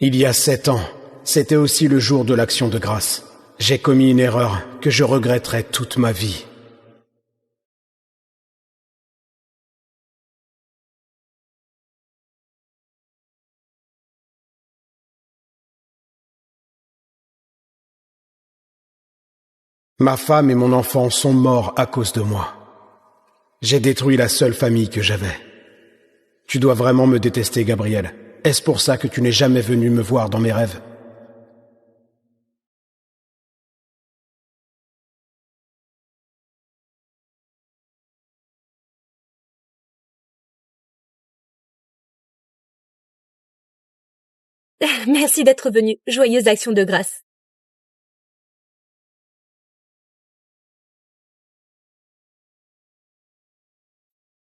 Il y a 7 ans, c'était aussi le jour de l'Action de grâce. J'ai commis une erreur que je regretterai toute ma vie. Ma femme et mon enfant sont morts à cause de moi. J'ai détruit la seule famille que j'avais. Tu dois vraiment me détester, Gabriel. Est-ce pour ça que tu n'es jamais venu me voir dans mes rêves? Merci d'être venu. Joyeuse action de grâce.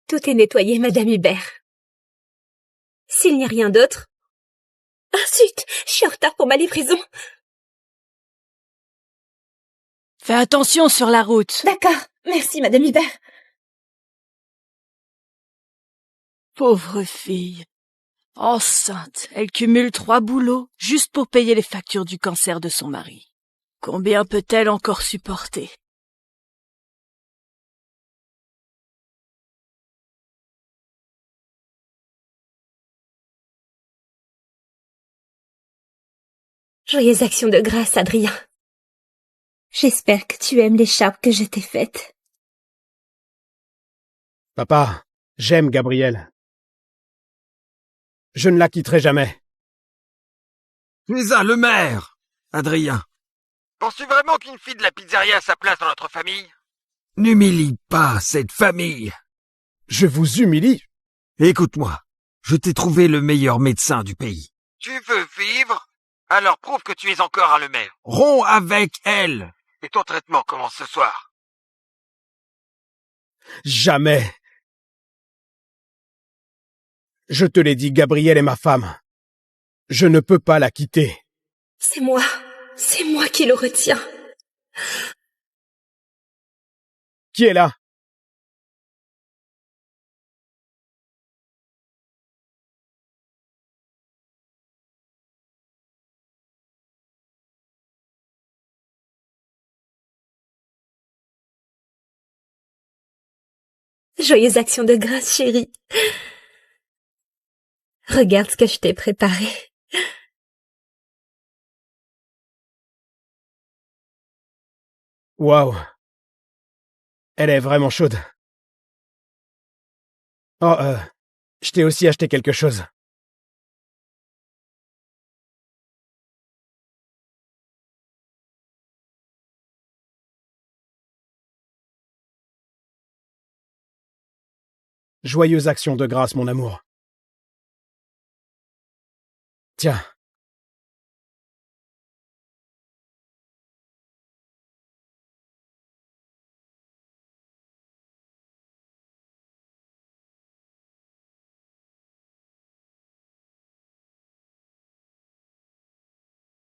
Tout est nettoyé, Madame Hubert. S'il n'y a rien d'autre... Ah, zut! Je suis en retard pour ma livraison. Fais attention sur la route. D'accord. Merci, Madame Hubert. Pauvre fille. Enceinte, elle cumule 3 boulots juste pour payer les factures du cancer de son mari. Combien peut-elle encore supporter? Joyeuse action de grâce, Adrien. J'espère que tu aimes l'écharpe que je t'ai faite. Papa, j'aime Gabriel. Je ne la quitterai jamais. Tu es le maire, Adrien. Penses-tu vraiment qu'une fille de la pizzeria a sa place dans notre famille? N'humilie pas cette famille. Je vous humilie. Écoute-moi, je t'ai trouvé le meilleur médecin du pays. Tu veux vivre? Alors prouve que tu es encore le maire. Romps avec elle. Et ton traitement commence ce soir. Jamais. Je te l'ai dit, Gabriel est ma femme. Je ne peux pas la quitter. C'est moi qui le retiens. Qui est là? Joyeuse action de grâce, chérie. Regarde ce que je t'ai préparé. Waouh. Elle est vraiment chaude. Oh, je t'ai aussi acheté quelque chose. Joyeuse action de grâce, mon amour. Tiens.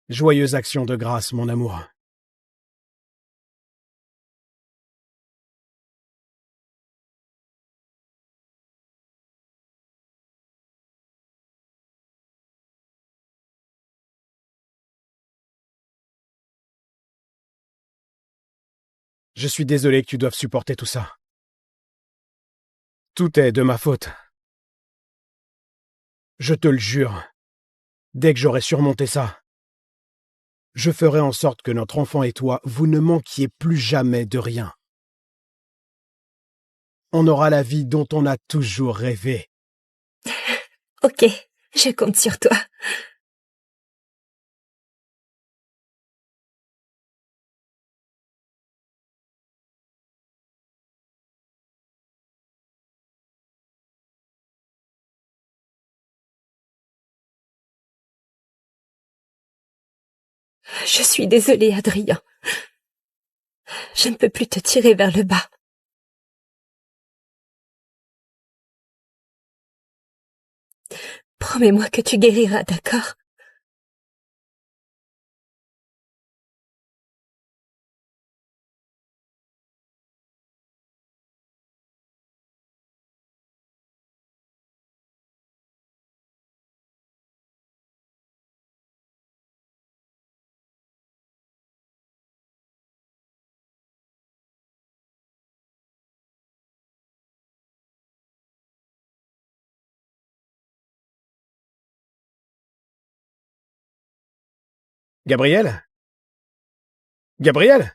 Joyeuse action de grâce, mon amour. Je suis désolé que tu doives supporter tout ça. Tout est de ma faute. Je te le jure. Dès que j'aurai surmonté ça, je ferai en sorte que notre enfant et toi, vous ne manquiez plus jamais de rien. On aura la vie dont on a toujours rêvé. Ok, je compte sur toi. Je suis désolée, Adrien. Je ne peux plus te tirer vers le bas. Promets-moi que tu guériras, d'accord? Gabriel? Gabriel?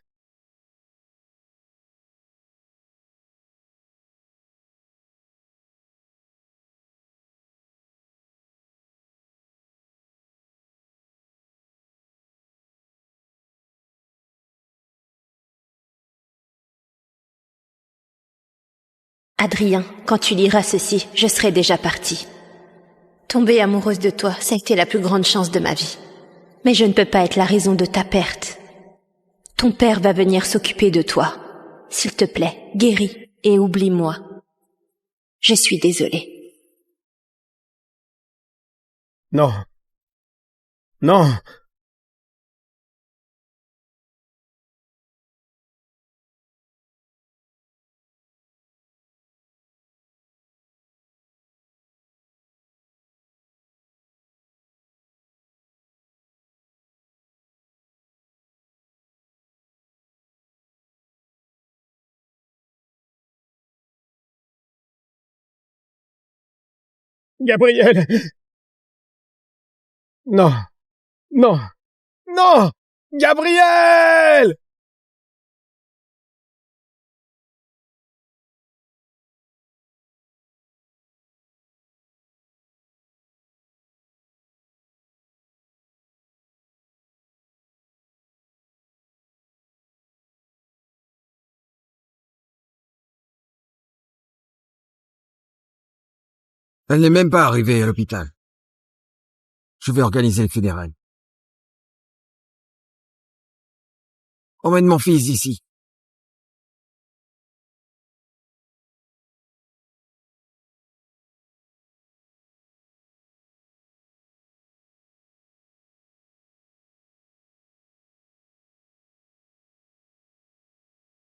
Adrien, quand tu liras ceci, je serai déjà partie. Tomber amoureuse de toi, ça a été la plus grande chance de ma vie. Mais je ne peux pas être la raison de ta perte. Ton père va venir s'occuper de toi. S'il te plaît, guéris et oublie-moi. Je suis désolée. Non. Non. Gabriel! Non. Non. Non! Gabriel! Elle n'est même pas arrivée à l'hôpital. Je vais organiser le funérail. Emmène mon fils ici.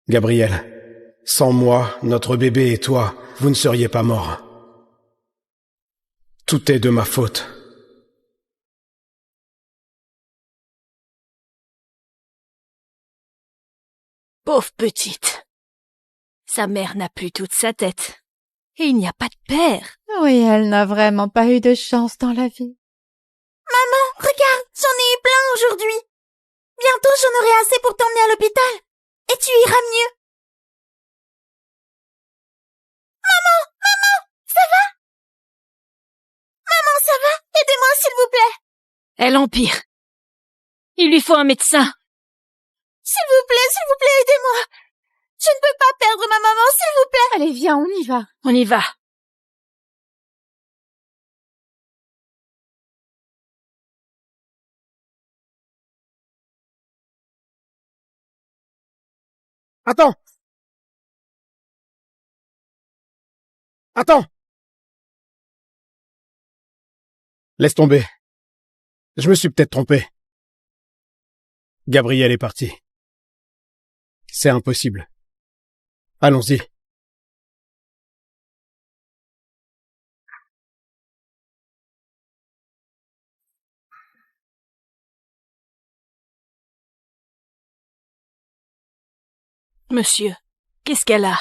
Gabriel, sans moi, notre bébé et toi, vous ne seriez pas morts. Tout est de ma faute. Pauvre petite. Sa mère n'a plus toute sa tête. Et il n'y a pas de père. Oui, elle n'a vraiment pas eu de chance dans la vie. Regarde, j'en ai eu plein aujourd'hui. Bientôt j'en aurai assez pour t'emmener à l'hôpital. Et tu iras mieux. Maman, ça va? Aidez-moi s'il vous plaît. Elle empire. Il lui faut un médecin. S'il vous plaît, aidez-moi. Je ne peux pas perdre ma maman, s'il vous plaît. Allez, viens, on y va. On y va. Attends! Attends! Laisse tomber. Je me suis peut-être trompé. Gabriel est parti. C'est impossible. Allons-y. Monsieur, qu'est-ce qu'elle a?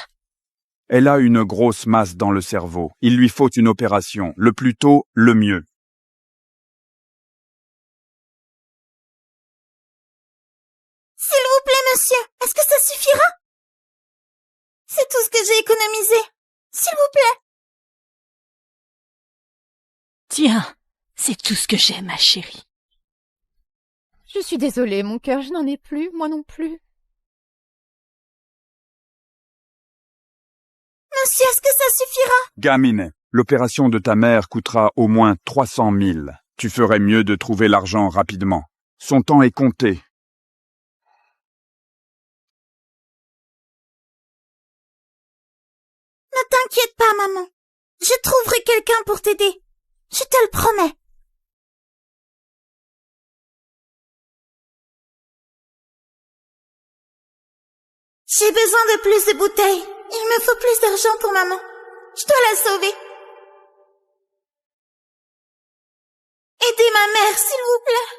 Elle a une grosse masse dans le cerveau. Il lui faut une opération. Le plus tôt, le mieux. S'il vous plaît, monsieur, est-ce que ça suffira? C'est tout ce que j'ai économisé. S'il vous plaît. Tiens, c'est tout ce que j'ai, ma chérie. Je suis désolée, mon cœur, je n'en ai plus, moi non plus. Monsieur, est-ce que ça suffira? Gamine, l'opération de ta mère coûtera au moins 300 000. Tu ferais mieux de trouver l'argent rapidement. Son temps est compté. Ne t'inquiète pas, maman. Je trouverai quelqu'un pour t'aider. Je te le promets. J'ai besoin de plus de bouteilles. Il me faut plus d'argent pour maman. Je dois la sauver. Aidez ma mère, s'il vous plaît.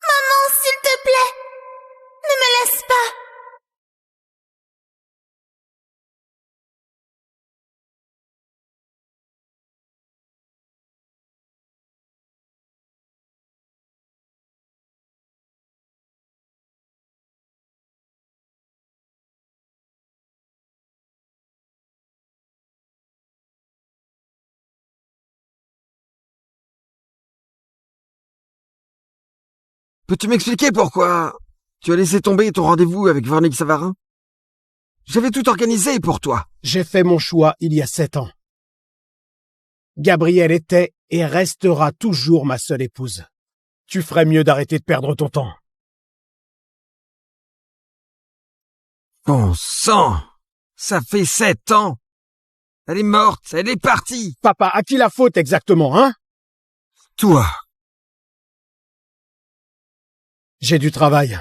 Maman, s'il te plaît. Ne me laisse pas. Peux-tu m'expliquer pourquoi tu as laissé tomber ton rendez-vous avec Véronique Savarin? J'avais tout organisé pour toi. J'ai fait mon choix il y a 7 ans. Gabrielle était et restera toujours ma seule épouse. Tu ferais mieux d'arrêter de perdre ton temps. Bon sang! Ça fait 7 ans! Elle est morte, elle est partie! Papa, à qui la faute exactement, hein? Toi! J'ai du travail.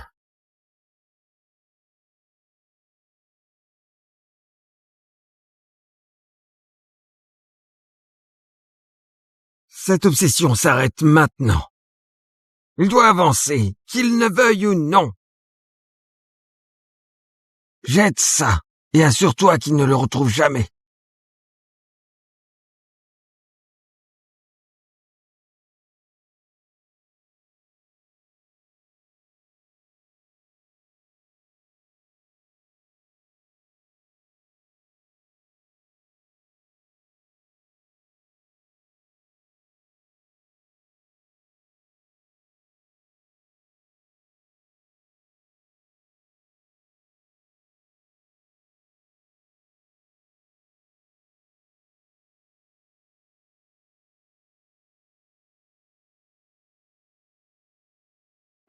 Cette obsession s'arrête maintenant. Il doit avancer, qu'il ne veuille ou non. Jette ça, et assure-toi qu'il ne le retrouve jamais.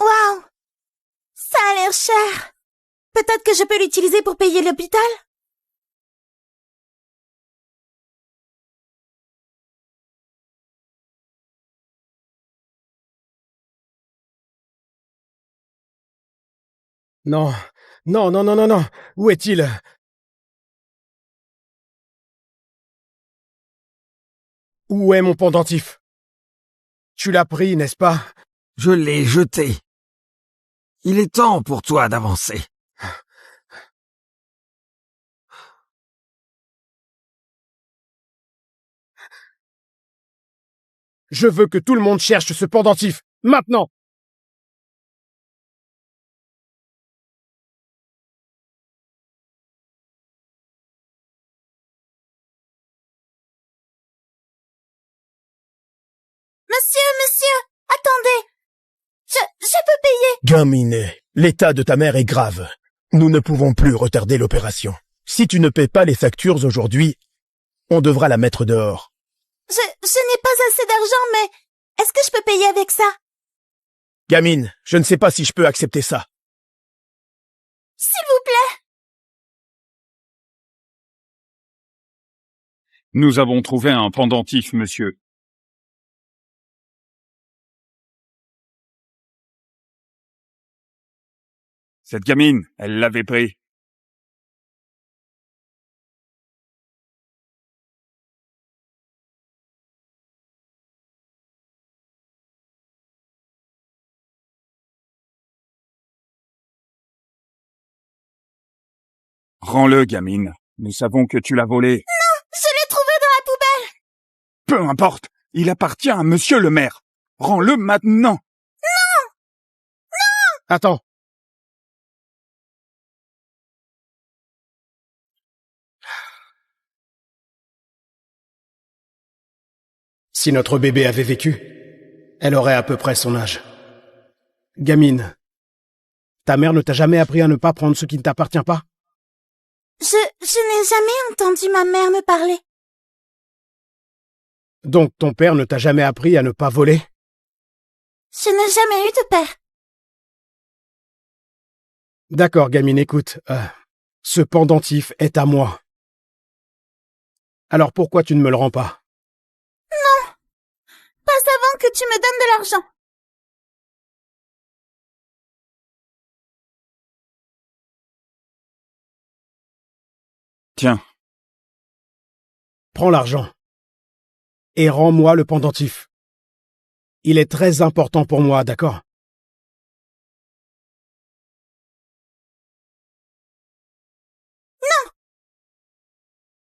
Waouh! Ça a l'air cher. Peut-être que je peux l'utiliser pour payer l'hôpital? Non, non, non, non, non, non. Où est-il? Où est mon pendentif? Tu l'as pris, n'est-ce pas? Je l'ai jeté. Il est temps pour toi d'avancer. Je veux que tout le monde cherche ce pendentif. Maintenant! Monsieur, attendez! Je peux payer! Gamine, l'état de ta mère est grave. Nous ne pouvons plus retarder l'opération. Si tu ne paies pas les factures aujourd'hui, on devra la mettre dehors. Je n'ai pas assez d'argent, mais est-ce que je peux payer avec ça? Gamine, je ne sais pas si je peux accepter ça. S'il vous plaît! Nous avons trouvé un pendentif, monsieur. Cette gamine, elle l'avait pris. Rends-le, gamine. Nous savons que tu l'as volé. Non, je l'ai trouvé dans la poubelle! Peu importe, il appartient à monsieur le maire. Rends-le maintenant. Attends. Si notre bébé avait vécu, elle aurait à peu près son âge. Gamine, ta mère ne t'a jamais appris à ne pas prendre ce qui ne t'appartient pas? Je n'ai jamais entendu ma mère me parler. Donc ton père ne t'a jamais appris à ne pas voler? Je n'ai jamais eu de père. D'accord, gamine, écoute. Ce pendentif est à moi. Alors pourquoi tu ne me le rends pas? Non, pas avant que tu me donnes de l'argent. Tiens, Prends l'argent. Et rends-moi le pendentif. Il est très important pour moi, d'accord?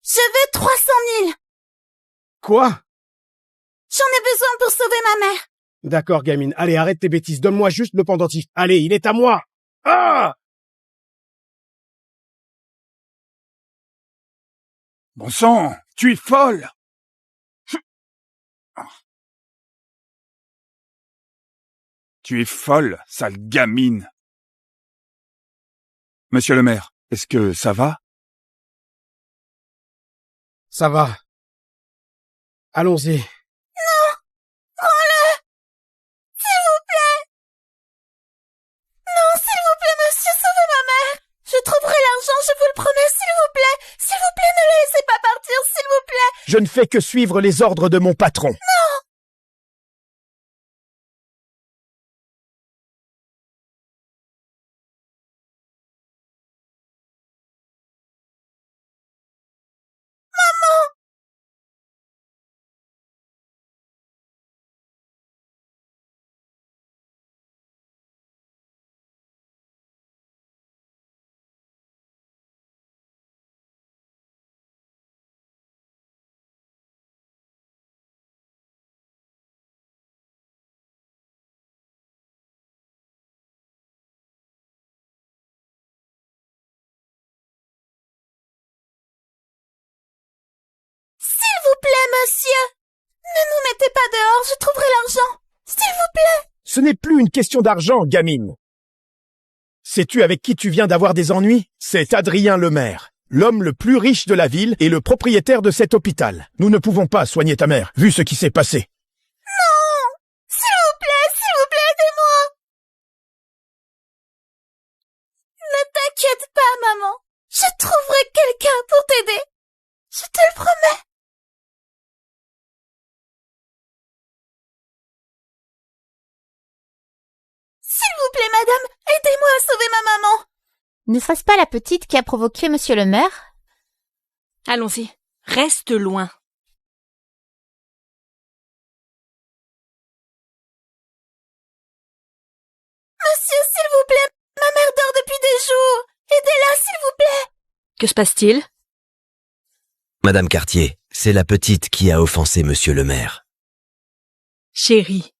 Je veux 300 000. Quoi? J'en ai besoin pour sauver ma mère. D'accord, gamine. Allez, arrête tes bêtises. Donne-moi juste le pendentif. Allez, il est à moi. Ah! bon sang, tu es folle. Tu es folle, sale gamine. Monsieur le maire, est-ce que ça va? Ça va. Allons-y. Non! Rends-le! S'il vous plaît! Non, s'il vous plaît, monsieur, sauvez ma mère! Je trouverai l'argent, je vous le promets, s'il vous plaît! S'il vous plaît, ne le laissez pas partir, s'il vous plaît! Je ne fais que suivre les ordres de mon patron. S'il vous plaît, monsieur! Ne nous mettez pas dehors, je trouverai l'argent! S'il vous plaît! Ce n'est plus une question d'argent, gamine. Sais-tu avec qui tu viens d'avoir des ennuis? C'est Adrien Lemaire, l'homme le plus riche de la ville et le propriétaire de cet hôpital. Nous ne pouvons pas soigner ta mère, vu ce qui s'est passé. Non! S'il vous plaît, aidez-moi! Ne t'inquiète pas, maman. Je trouverai quelqu'un pour t'aider. Je te le promets. S'il vous plaît, madame, aidez-moi à sauver ma maman. Ne serait-ce pas la petite qui a provoqué monsieur le maire? Allons-y, reste loin. Monsieur, s'il vous plaît, ma mère dort depuis des jours. Aidez-la, s'il vous plaît. Que se passe-t-il? Madame Cartier, c'est la petite qui a offensé monsieur le maire. Chérie,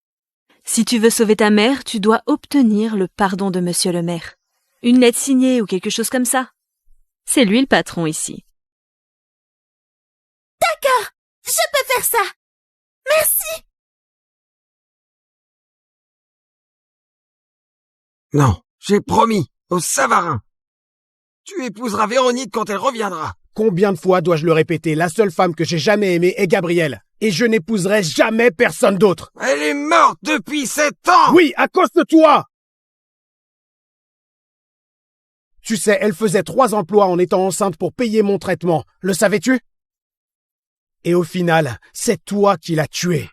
si tu veux sauver ta mère, tu dois obtenir le pardon de monsieur le maire. Une lettre signée ou quelque chose comme ça. C'est lui le patron ici. D'accord, je peux faire ça. Merci. Non, j'ai promis, au Savarin. Tu épouseras Véronique quand elle reviendra. Combien de fois dois-je le répéter? La seule femme que j'ai jamais aimée est Gabrielle. Et je n'épouserai jamais personne d'autre. Elle est morte depuis 7 ans! Oui, à cause de toi! Tu sais, elle faisait 3 emplois en étant enceinte pour payer mon traitement. Le savais-tu? Et au final, c'est toi qui l'as tuée.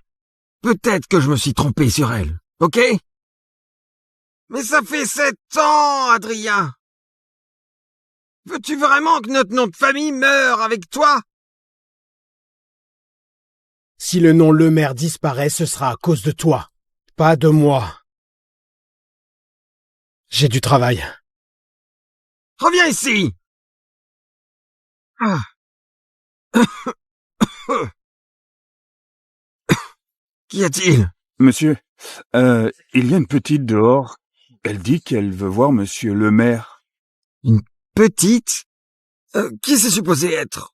Peut-être que je me suis trompé sur elle, ok? Mais ça fait 7 ans, Adrien! Veux-tu vraiment que notre nom de famille meure avec toi? Si le nom Lemaire disparaît, ce sera à cause de toi, pas de moi. J'ai du travail. Reviens ici! Ah. Qu'y a-t-il? Monsieur, il y a une petite dehors. Elle dit qu'elle veut voir monsieur le maire. Une petite? Qui c'est supposé être?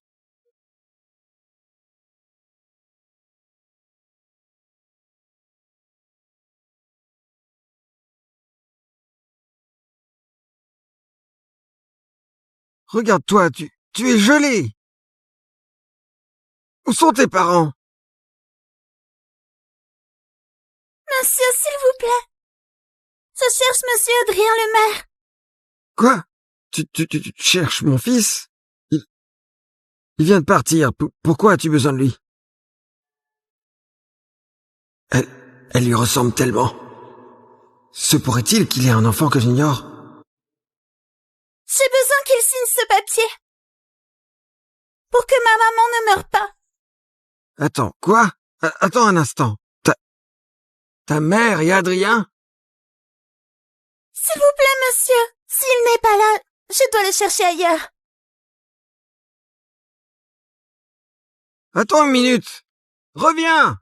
Regarde-toi, tu es gelé. Où sont tes parents? Monsieur, s'il vous plaît. Je cherche monsieur Adrien Lemaire. Quoi? Tu cherches mon fils? Il vient de partir. Pourquoi as-tu besoin de lui? Elle lui ressemble tellement. Se pourrait-il qu'il ait un enfant que j'ignore? J'ai besoin qu'il signe ce papier. Pour que ma maman ne meure pas. Attends, quoi? Attends un instant. Ta mère et Adrien? S'il vous plaît, monsieur. S'il n'est pas là, je dois le chercher ailleurs. Attends une minute. Reviens!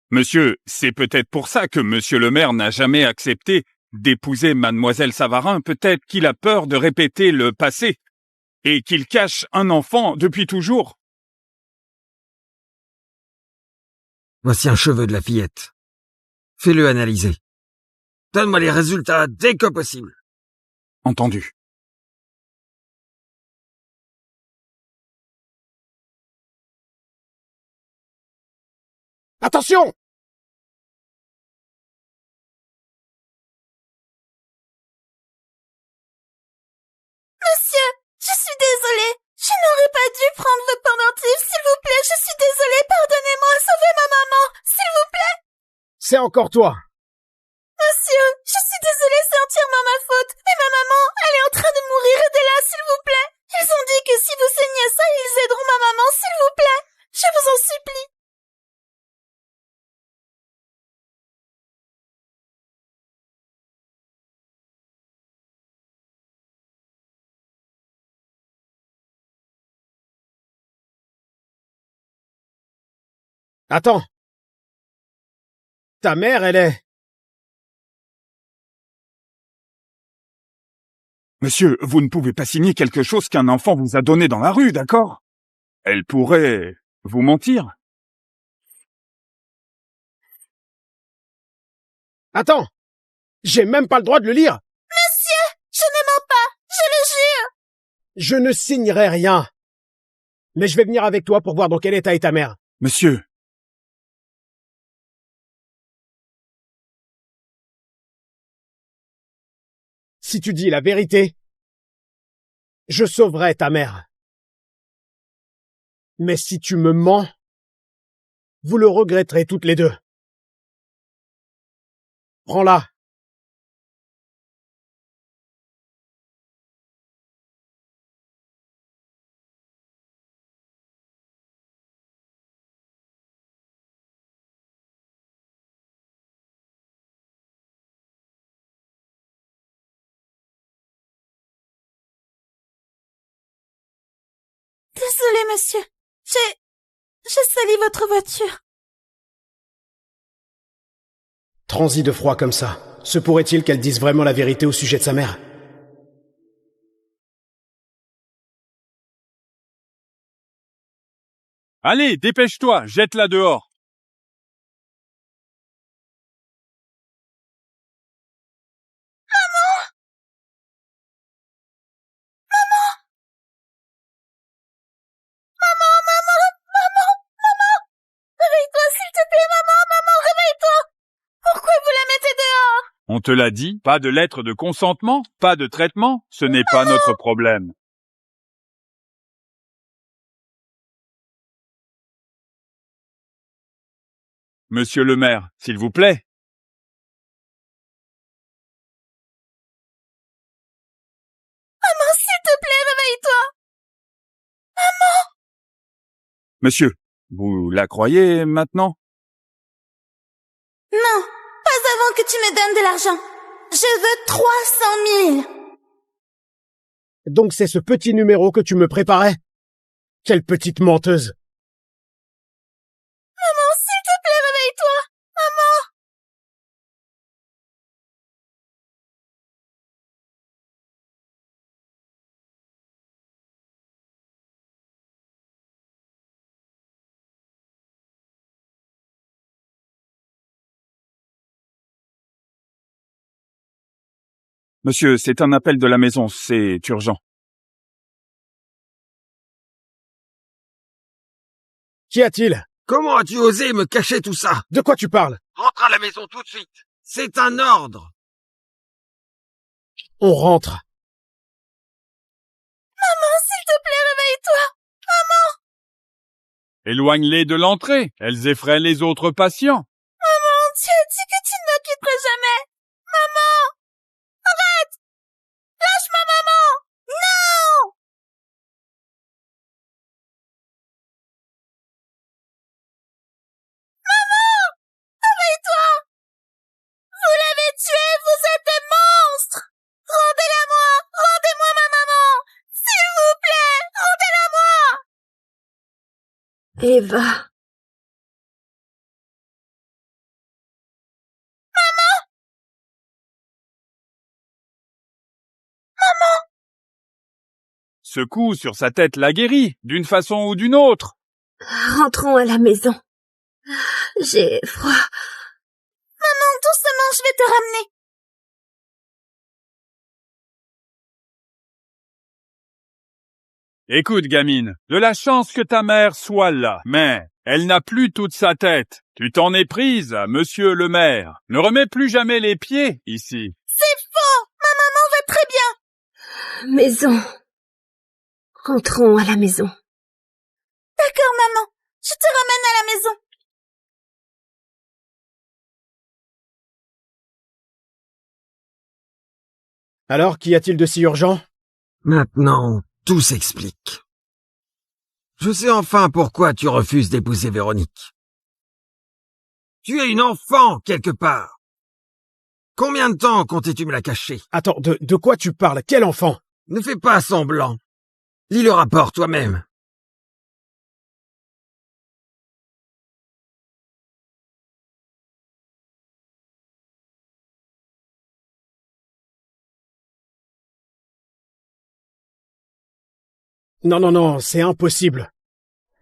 Monsieur, c'est peut-être pour ça que monsieur le maire n'a jamais accepté d'épouser mademoiselle Savarin. Peut-être qu'il a peur de répéter le passé et qu'il cache un enfant depuis toujours. Voici un cheveu de la fillette. Fais-le analyser. Donne-moi les résultats dès que possible. Entendu. Attention! Monsieur, je suis désolée. Je n'aurais pas dû prendre le pendentif, s'il vous plaît. Je suis désolée, pardonnez-moi. Sauvez ma maman, s'il vous plaît. C'est encore toi. Monsieur, je suis désolée, c'est entièrement ma faute. Mais ma maman, elle est en train de mourir. Aidez-la, s'il vous plaît. Ils ont dit que si vous saignez ça, ils aideront ma maman, s'il vous plaît. Je vous en supplie. Attends. Ta mère, elle est... Monsieur, vous ne pouvez pas signer quelque chose qu'un enfant vous a donné dans la rue, d'accord? Elle pourrait vous mentir. Attends. J'ai même pas le droit de le lire. Monsieur, je ne mens pas. Je le jure. Je ne signerai rien. Mais je vais venir avec toi pour voir dans quel état est ta mère. Monsieur, Si tu dis la vérité, je sauverai ta mère. Mais si tu me mens, vous le regretterez toutes les deux. Prends-la. Désolée, monsieur. J'ai sali votre voiture. Transi de froid comme ça. Se pourrait-il qu'elle dise vraiment la vérité au sujet de sa mère? allez, dépêche-toi, jette-la dehors. Réveille-toi, s'il te plaît, maman, réveille-toi. Pourquoi vous la mettez dehors? On te l'a dit, pas de lettre de consentement, pas de traitement, ce n'est pas notre problème. Monsieur le maire, s'il vous plaît. Maman, s'il te plaît, réveille-toi. Monsieur, vous la croyez maintenant? Non, pas avant que tu me donnes de l'argent. Je veux 300 000. Donc c'est ce petit numéro que tu me préparais? Quelle petite menteuse! Maman, s'il te plaît, réveille-toi. Maman. Monsieur, c'est un appel de la maison, c'est urgent. Qu'y a-t-il? Comment as-tu osé me cacher tout ça? De quoi tu parles? Rentre à la maison tout de suite. C'est un ordre. On rentre. Maman, s'il te plaît, réveille-toi. Éloigne-les de l'entrée, elles effraient les autres patients. Maman, tu as dit que tu ne me quitterais jamais. Maman. Arrête. Lâche ma maman. Non. Maman. Réveille-toi. Vous l'avez tuée, vous êtes des monstres. Rendez-la-moi. Rendez-moi ma maman. S'il vous plaît, rendez-la-moi. Eva. Ce coup sur sa tête l'a guéri, d'une façon ou d'une autre. Rentrons à la maison. J'ai froid. Maman, je vais te ramener. Écoute, gamine, de la chance que ta mère soit là, mais elle n'a plus toute sa tête. Tu t'en es prise à monsieur le maire. Ne remets plus jamais les pieds ici. C'est faux! Ma maman va très bien. Maison. Rentrons à la maison. D'accord, maman. Je te ramène à la maison. Alors, qu'y a-t-il de si urgent? Maintenant, tout s'explique. Je sais enfin pourquoi tu refuses d'épouser Véronique. Tu es une enfant, quelque part. Combien de temps comptais-tu me la cacher? Attends, de quoi tu parles? Quel enfant? Ne fais pas semblant. Lis le rapport toi-même. Non, c'est impossible.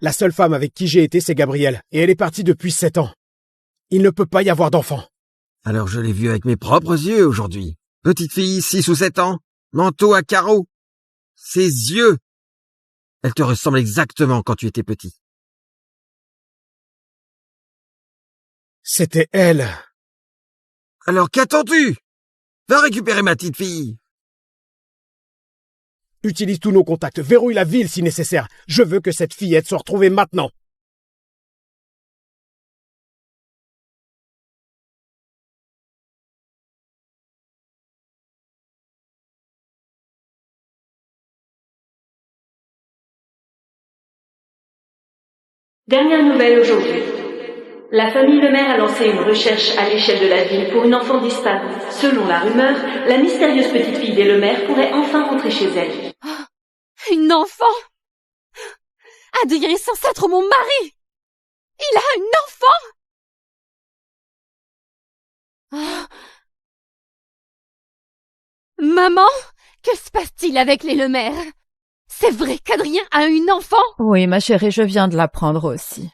La seule femme avec qui j'ai été, c'est Gabrielle, et elle est partie depuis 7 ans. Il ne peut pas y avoir d'enfant. Alors je l'ai vue avec mes propres yeux aujourd'hui. Petite fille, 6 ou 7 ans, manteau à carreaux. Ses yeux. Elle te ressemble exactement quand tu étais petit. C'était elle. Alors qu'attends-tu? Va récupérer ma petite fille. Utilise tous nos contacts, verrouille la ville si nécessaire. Je veux que cette fillette soit retrouvée maintenant. Dernière nouvelle aujourd'hui. La famille Lemaire a lancé une recherche à l'échelle de la ville pour une enfant disparue. Selon la rumeur, la mystérieuse petite fille des Lemaire pourrait enfin rentrer chez elle. Oh, une enfant? Adrien est censé être mon mari! Il a une enfant? Oh. Maman, que se passe-t-il avec les Lemaire? C'est vrai qu'Adrien a une enfant? Oui, ma chérie, je viens de l'apprendre aussi.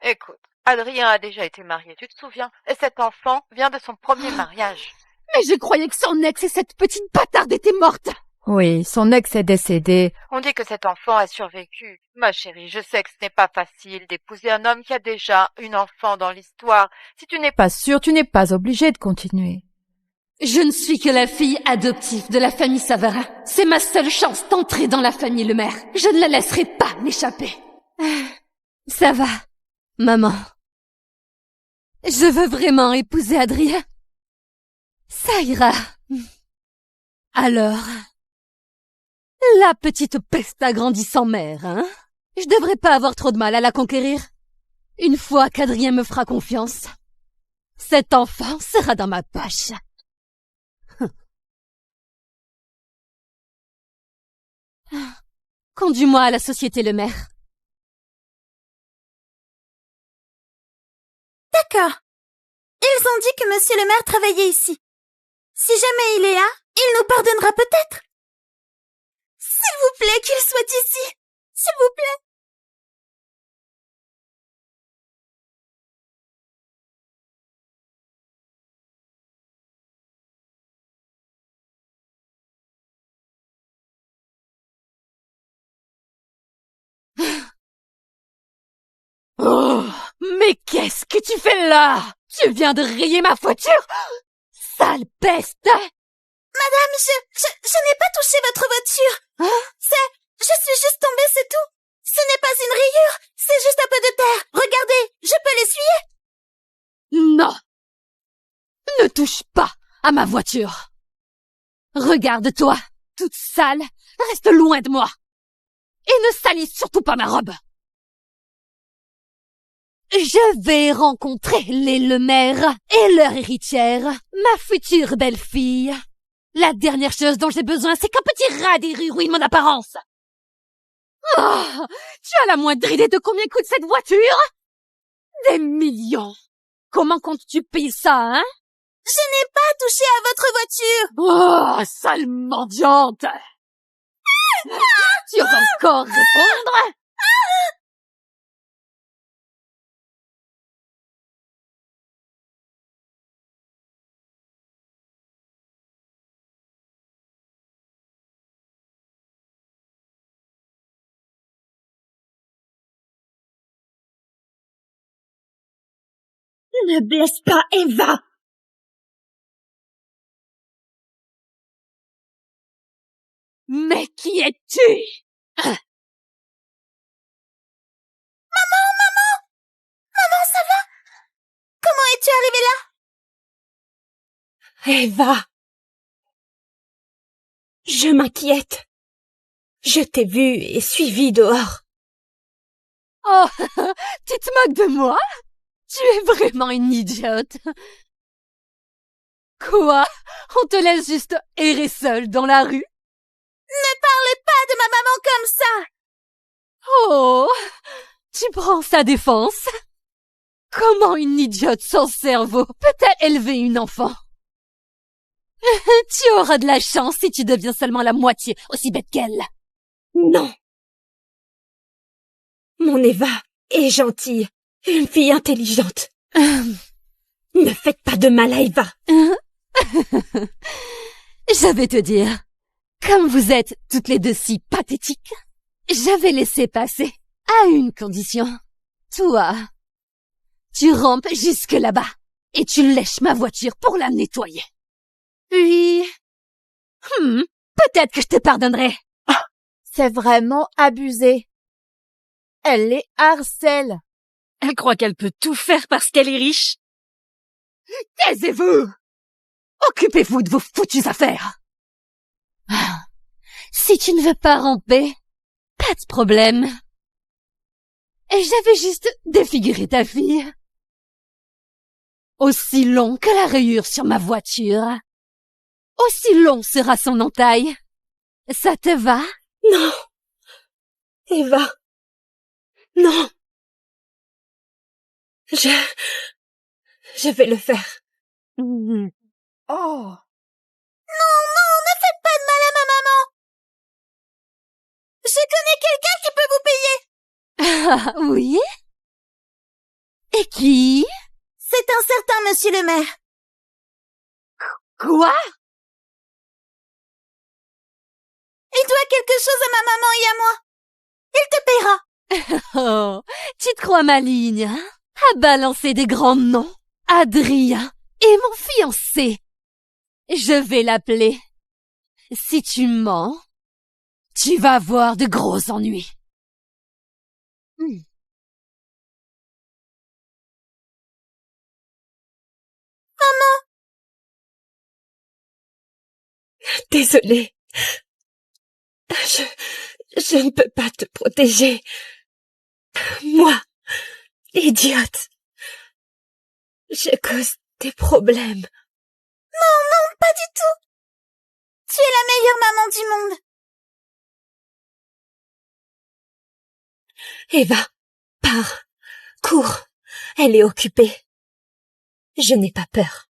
Écoute, Adrien a déjà été marié, tu te souviens? Et cet enfant vient de son premier mariage. Mais je croyais que son ex et cette petite bâtarde étaient mortes. Oui, son ex est décédé. On dit que cet enfant a survécu. Ma chérie, je sais que ce n'est pas facile d'épouser un homme qui a déjà une enfant dans l'histoire. Si tu n'es Pas sûr, tu n'es pas obligé de continuer. Je ne suis que la fille adoptive de la famille Savarin. C'est ma seule chance d'entrer dans la famille Lemaire. Je ne la laisserai pas m'échapper. Ça va, maman. Je veux vraiment épouser Adrien. Ça ira. Alors, la petite peste a grandi sans mère, hein? Je devrais pas avoir trop de mal à la conquérir. Une fois qu'Adrien me fera confiance, cet enfant sera dans ma poche. Conduis-moi à la société Lemaire. D'accord. Ils ont dit que Monsieur le maire travaillait ici. Si jamais il est là, il nous pardonnera peut-être. S'il vous plaît, qu'il soit ici. S'il vous plaît. Oh, mais qu'est-ce que tu fais là? Tu viens de rayer ma voiture? Sale peste! Madame, je n'ai pas touché votre voiture. Hein? Je suis juste tombée, c'est tout. Ce n'est pas une rayure, c'est juste un peu de terre. Regardez, je peux l'essuyer. Non! Ne touche pas à ma voiture. Regarde-toi, toute sale, reste loin de moi. Et ne salis surtout pas ma robe. Je vais rencontrer les Lemaire et leur héritière, ma future belle-fille. La dernière chose dont j'ai besoin, c'est qu'un petit rat des rues ruine mon apparence. Oh, tu as la moindre idée de combien coûte cette voiture? Des millions. Comment comptes-tu payer ça, hein? Je n'ai pas touché à votre voiture. Oh, sale mendiante. Tu vas encore répondre? Ne blesse pas Eva! Mais qui es-tu? Maman! Maman, ça va? Comment es-tu arrivée là? Eva! Je m'inquiète. Je t'ai vue et suivie dehors. Oh, tu te moques de moi? Tu es vraiment une idiote. Quoi? On te laisse juste errer seule dans la rue? Ne parlez pas de ma maman comme ça! Oh, tu prends sa défense? Comment une idiote sans cerveau peut-elle élever une enfant? Tu auras de la chance si tu deviens seulement la moitié aussi bête qu'elle. Non. Mon Eva est gentille, une fille intelligente. Ne faites pas de mal à Eva. Je vais te dire, comme vous êtes toutes les deux si pathétiques, je vais laisser passer à une condition. Toi, tu rampes jusque là-bas et tu lèches ma voiture pour la nettoyer. Puis, peut-être que je te pardonnerai. C'est vraiment abusé. Elle les harcèle. Elle croit qu'elle peut tout faire parce qu'elle est riche. Taisez-vous! Occupez-vous de vos foutues affaires. Si tu ne veux pas ramper, pas de problème. Et j'avais juste défiguré ta fille. Aussi long que la rayure sur ma voiture, aussi long sera son entaille. Ça te va? Non. Eva. Non. Je vais le faire. Oh. Non, ne faites pas de mal à ma maman. Je connais quelqu'un qui peut vous payer. Ah, oui? Et qui? C'est un certain monsieur le maire. Quoi? Il doit quelque chose à ma maman et à moi. Il te paiera. Oh, tu te crois maligne, hein? À balancer des grands noms. Adrien et mon fiancé. Je vais l'appeler. Si tu mens, tu vas avoir de gros ennuis. Maman. Désolée. Je ne peux pas te protéger. Moi, idiote. Je cause des problèmes. Non, pas du tout. Tu es la meilleure maman du monde. Eva, pars, cours. Elle est occupée. Je n'ai pas peur.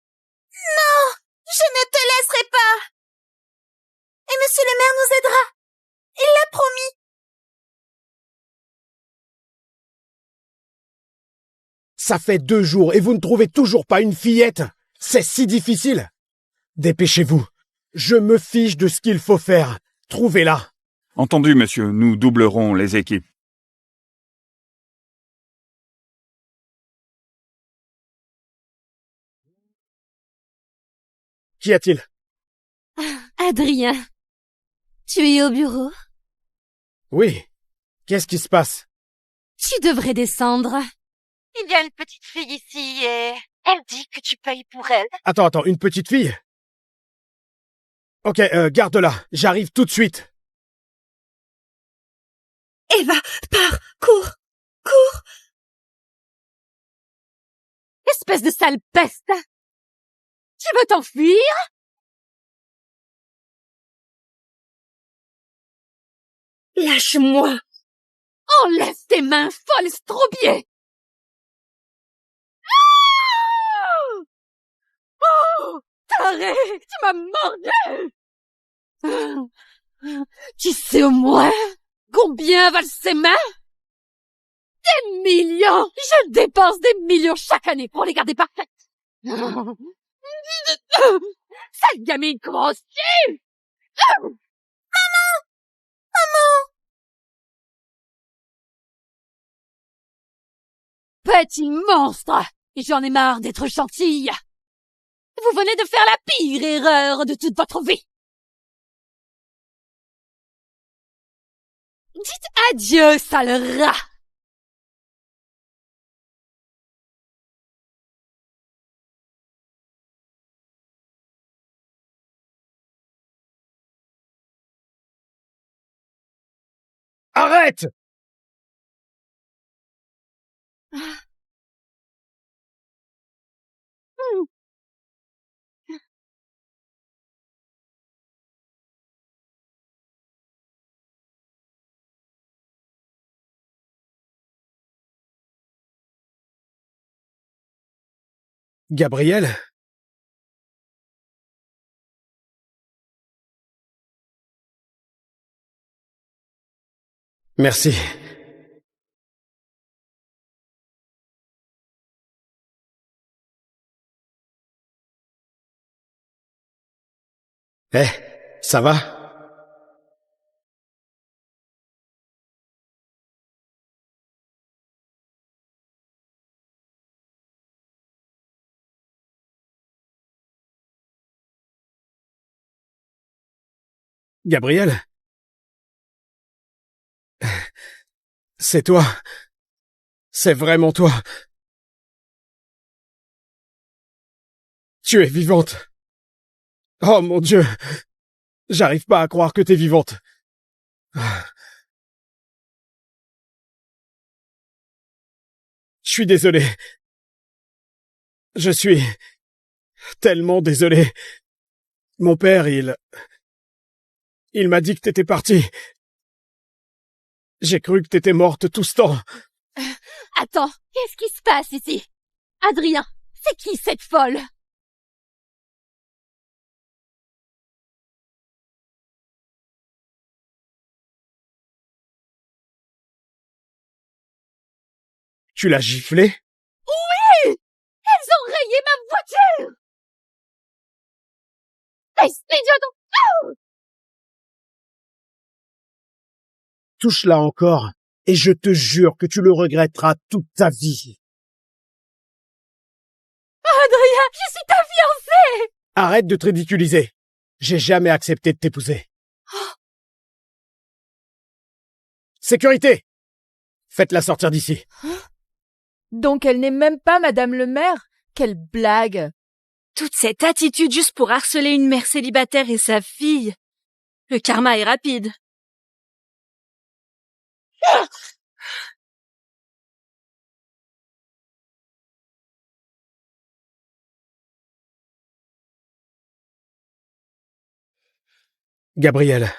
Non, je ne te laisserai pas. Et monsieur le maire nous aidera. Il l'a promis. Ça fait 2 jours et vous ne trouvez toujours pas une fillette? C'est si difficile. Dépêchez-vous. Je me fiche de ce qu'il faut faire. Trouvez-la. Entendu, monsieur, nous doublerons les équipes. Qu'y a-t-il? Adrien, tu es au bureau? Oui. Qu'est-ce qui se passe? Tu devrais descendre. Il y a une petite fille ici et elle dit que tu payes pour elle. Attends, une petite fille? Ok, garde-la. J'arrive tout de suite. Eva, pars, cours. Espèce de sale peste! Tu veux t'enfuir? Lâche-moi. Enlève tes mains, folle estropiée! Oh! Taré! Tu m'as mordu! Tu sais au moins combien valent ces mains? Des millions! Je dépense des millions chaque année pour les garder parfaites! Sale gamine grossière! Maman! Petit monstre! J'en ai marre d'être gentille. Vous venez de faire la pire erreur de toute votre vie. Dites adieu, sale rat. Arrête! Gabriel? Merci. Eh, ça va? Gabriel? C'est toi. C'est vraiment toi. Tu es vivante. Oh mon Dieu. J'arrive pas à croire que t'es vivante. Je suis désolé. Je suis tellement désolé. Mon père, il m'a dit que t'étais partie. J'ai cru que t'étais morte tout ce temps. Attends, qu'est-ce qui se passe ici? Adrien, c'est qui cette folle? Tu l'as giflé? Oui! Elles ont rayé ma voiture! Espèce Touche-la encore, et je te jure que tu le regretteras toute ta vie. Adrien, je suis ta fiancée! Arrête de te ridiculiser. J'ai jamais accepté de t'épouser. Oh. Sécurité! Faites-la sortir d'ici. Donc elle n'est même pas Madame le maire? Quelle blague! Toute cette attitude juste pour harceler une mère célibataire et sa fille. Le karma est rapide. Gabriel.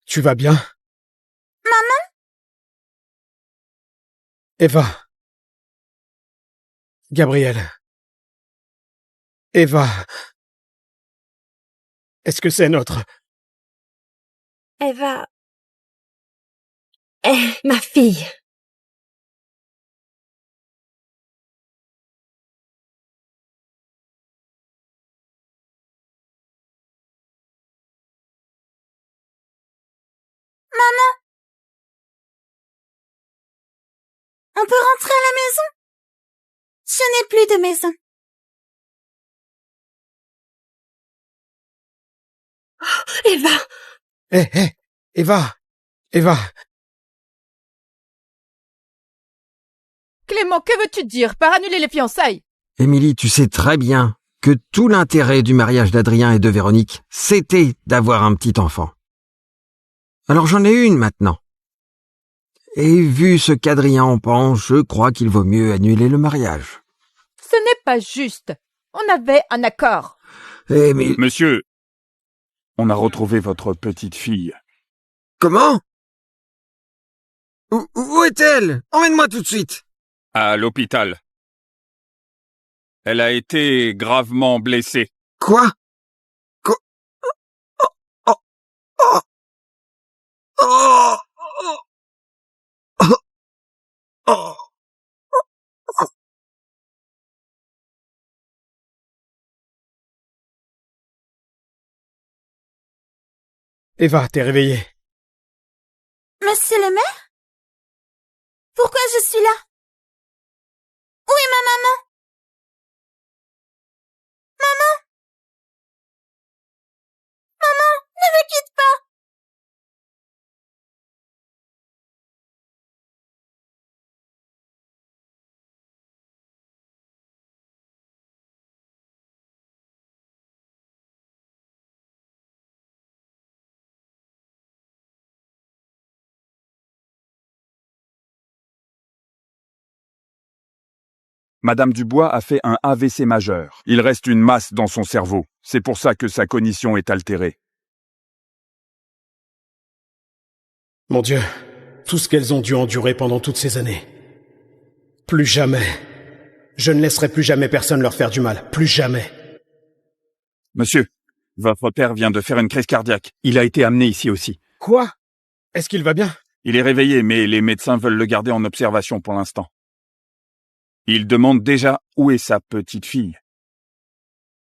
Tu vas bien? Maman? Eva. Gabriel. Eva. Est-ce que c'est notre... Eva... ma fille. Maman? On peut rentrer à la maison? Je n'ai plus de maison. Oh, Eva! Eva! Eva! Clément, que veux-tu dire par annuler les fiançailles? Émilie, tu sais très bien que tout l'intérêt du mariage d'Adrien et de Véronique, c'était d'avoir un petit enfant. Alors j'en ai une maintenant. Et vu ce qu'Adrien en pense, je crois qu'il vaut mieux annuler le mariage. Ce n'est pas juste. On avait un accord. Eh mais... Monsieur, on a retrouvé votre petite fille. Comment? Où est-elle? Emmène-moi tout de suite. À l'hôpital. Elle a été gravement blessée. Quoi? Oh, oh, oh, oh, oh, oh, oh. Eva, t'es réveillée. Monsieur le maire? Pourquoi je suis là? Où est ma maman? Maman? Maman, ne me quitte pas! Madame Dubois a fait un AVC majeur. Il reste une masse dans son cerveau. C'est pour ça que sa cognition est altérée. Mon Dieu, tout ce qu'elles ont dû endurer pendant toutes ces années. Plus jamais. Je ne laisserai plus jamais personne leur faire du mal. Plus jamais. Monsieur, votre père vient de faire une crise cardiaque. Il a été amené ici aussi. Quoi? Est-ce qu'il va bien? Il est réveillé, mais les médecins veulent le garder en observation pour l'instant. Il demande déjà où est sa petite fille.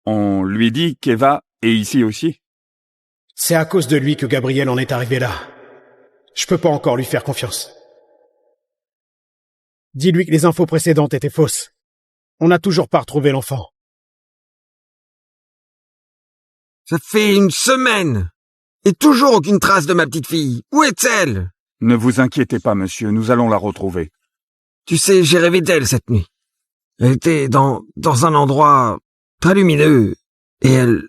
On lui dit qu'Eva est ici aussi. C'est à cause de lui que Gabriel en est arrivé là. Je peux pas encore lui faire confiance. Dis-lui que les infos précédentes étaient fausses. On n'a toujours pas retrouvé l'enfant. Ça fait une semaine. Et toujours aucune trace de ma petite fille. Où est-elle? Ne vous inquiétez pas, monsieur, nous allons la retrouver. Tu sais, j'ai rêvé d'elle cette nuit. Elle était dans un endroit très lumineux. Et elle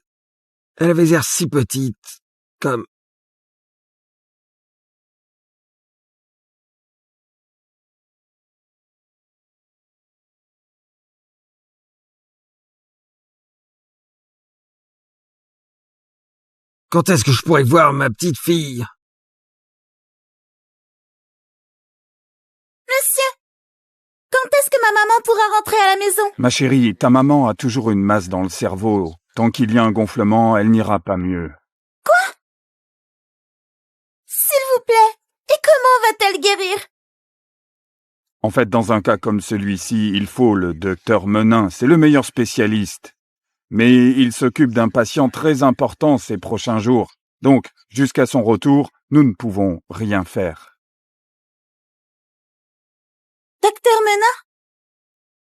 avait l'air si petite, comme... Quand est-ce que je pourrais voir ma petite fille? Monsieur, quand est-ce que ma maman pourra rentrer à la maison? Ma chérie, ta maman a toujours une masse dans le cerveau. Tant qu'il y a un gonflement, elle n'ira pas mieux. Quoi? S'il vous plaît, et comment va-t-elle guérir? En fait, dans un cas comme celui-ci, il faut le docteur Menin. C'est le meilleur spécialiste. Mais il s'occupe d'un patient très important ces prochains jours. Donc, jusqu'à son retour, nous ne pouvons rien faire. Docteur Menin?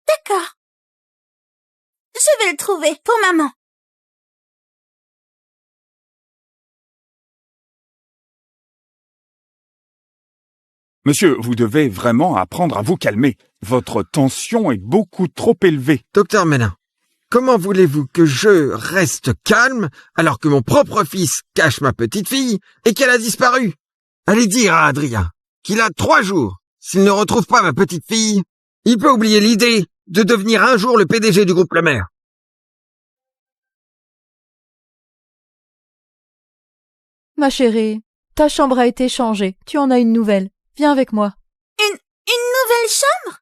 D'accord. Je vais le trouver pour maman. Monsieur, vous devez vraiment apprendre à vous calmer. Votre tension est beaucoup trop élevée. Docteur Menin, comment voulez-vous que je reste calme alors que mon propre fils cache ma petite fille et qu'elle a disparu? Allez dire à Adrien qu'il a 3 jours. S'il ne retrouve pas ma petite fille, il peut oublier l'idée de devenir un jour le PDG du groupe Lemaire. Ma chérie, ta chambre a été changée. Tu en as une nouvelle. Viens avec moi. Une nouvelle chambre?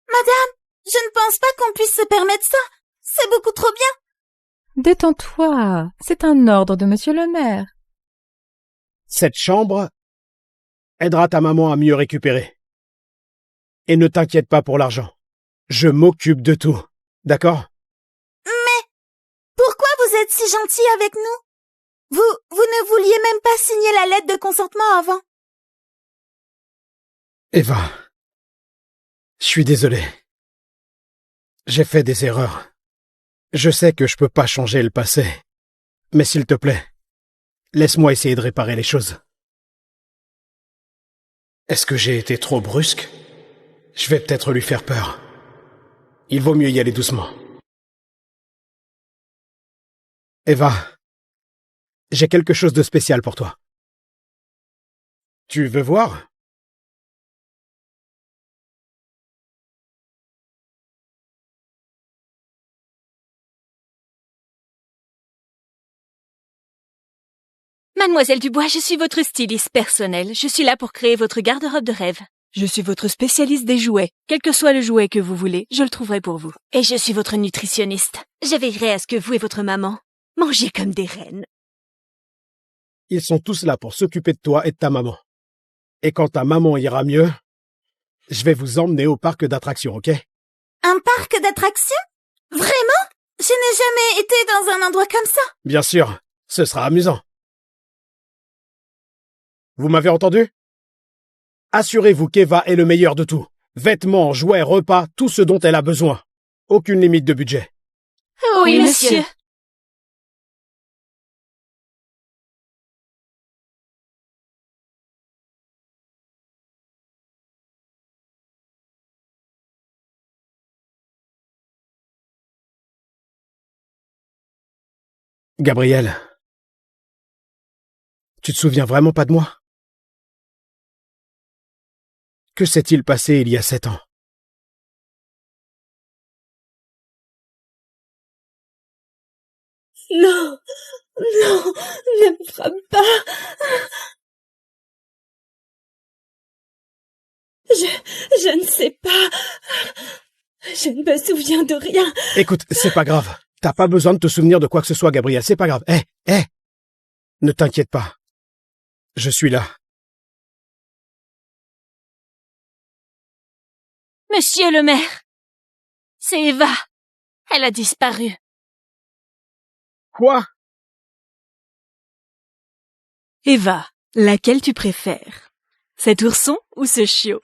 Madame, je ne pense pas qu'on puisse se permettre ça. C'est beaucoup trop bien. Détends-toi. C'est un ordre de monsieur le maire. Cette chambre aidera ta maman à mieux récupérer. Et ne t'inquiète pas pour l'argent. Je m'occupe de tout. D'accord? Mais pourquoi vous êtes si gentil avec nous? Vous ne vouliez même pas signer la lettre de consentement avant. Eva, je suis désolé. J'ai fait des erreurs. Je sais que je peux pas changer le passé. Mais s'il te plaît, laisse-moi essayer de réparer les choses. Est-ce que j'ai été trop brusque? Je vais peut-être lui faire peur. Il vaut mieux y aller doucement. Eva, j'ai quelque chose de spécial pour toi. Tu veux voir? Mademoiselle Dubois, je suis votre styliste personnelle. Je suis là pour créer votre garde-robe de rêve. Je suis votre spécialiste des jouets. Quel que soit le jouet que vous voulez, je le trouverai pour vous. Et je suis votre nutritionniste. Je veillerai à ce que vous et votre maman mangiez comme des reines. Ils sont tous là pour s'occuper de toi et de ta maman. Et quand ta maman ira mieux, je vais vous emmener au parc d'attractions, ok? Un parc d'attractions? Vraiment? Je n'ai jamais été dans un endroit comme ça. Bien sûr. Ce sera amusant. Vous m'avez entendu? Assurez-vous qu'Eva ait le meilleur de tout. Vêtements, jouets, repas, tout ce dont elle a besoin. Aucune limite de budget. Oui, monsieur. Gabriel, tu te souviens vraiment pas de moi? Que s'est-il passé il y a 7 ans? Non, non, ne me frappe pas. Je ne sais pas. Je ne me souviens de rien. Écoute, c'est pas grave. T'as pas besoin de te souvenir de quoi que ce soit, Gabriel. C'est pas grave. Hé. Ne t'inquiète pas. Je suis là. Monsieur le maire, c'est Eva. Elle a disparu. Quoi? Eva, laquelle tu préfères? Cet ourson ou ce chiot?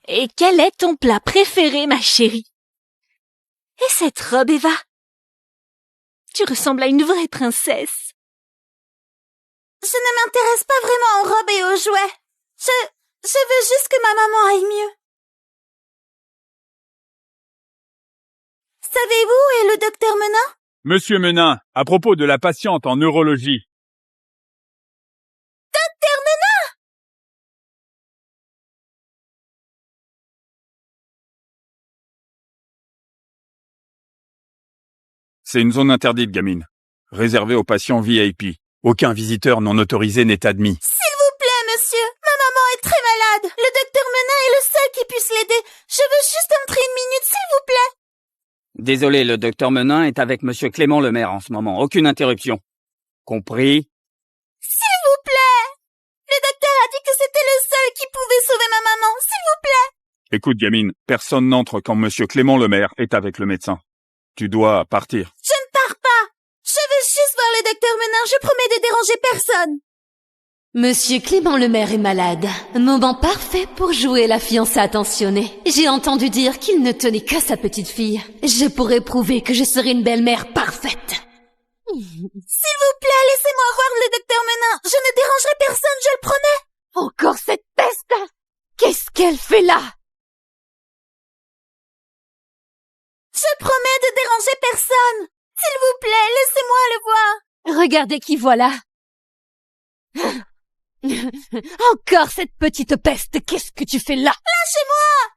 Et quel est ton plat préféré, ma chérie? Et cette robe, Eva? Tu ressembles à une vraie princesse. Je ne m'intéresse pas vraiment aux robes et aux jouets. Je veux juste que ma maman aille mieux. Savez-vous où est le docteur Menin? Monsieur Menin, à propos de la patiente en neurologie. Docteur Menin! C'est une zone interdite, gamine. Réservée aux patients VIP. Aucun visiteur non autorisé n'est admis. S'il vous plaît, monsieur. Ma maman est très malade. Le docteur Menin est le seul qui puisse l'aider. Je veux juste entrer 1 minute, s'il vous plaît. Désolé, le docteur Menin est avec monsieur Clément Lemaire en ce moment. Aucune interruption. Compris? S'il vous plaît. Le docteur a dit que c'était le seul qui pouvait sauver ma maman. S'il vous plaît. Écoute, gamine, personne n'entre quand monsieur Clément Lemaire est avec le médecin. Tu dois partir. Je ne pars pas. Je veux juste voir le docteur Menin. Je promets de déranger personne. Monsieur Clément Lemaire est malade. Moment parfait pour jouer la fiancée attentionnée. J'ai entendu dire qu'il ne tenait qu'à sa petite fille. Je pourrais prouver que je serai une belle-mère parfaite. S'il vous plaît, laissez-moi voir le docteur Menin. Je ne dérangerai personne, je le promets. Encore cette peste! Qu'est-ce qu'elle fait là? Je promets de déranger personne. S'il vous plaît, laissez-moi le voir. Regardez qui voilà. Encore cette petite peste, qu'est-ce que tu fais là? Lâchez-moi!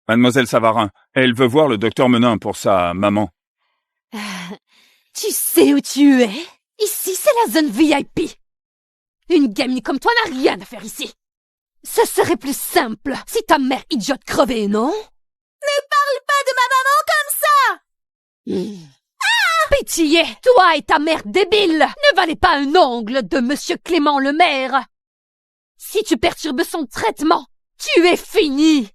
Mademoiselle Savarin, elle veut voir le docteur Menin pour sa maman. Tu sais où tu es? Ici, c'est la zone VIP. Une gamine comme toi n'a rien à faire ici. Ce serait plus simple si ta mère idiote crevait, non? Ne parle pas de ma maman comme ça! Pitié! Toi et ta mère débile ne valez pas un ongle de monsieur Clément Lemaire. Si tu perturbes son traitement, tu es fini.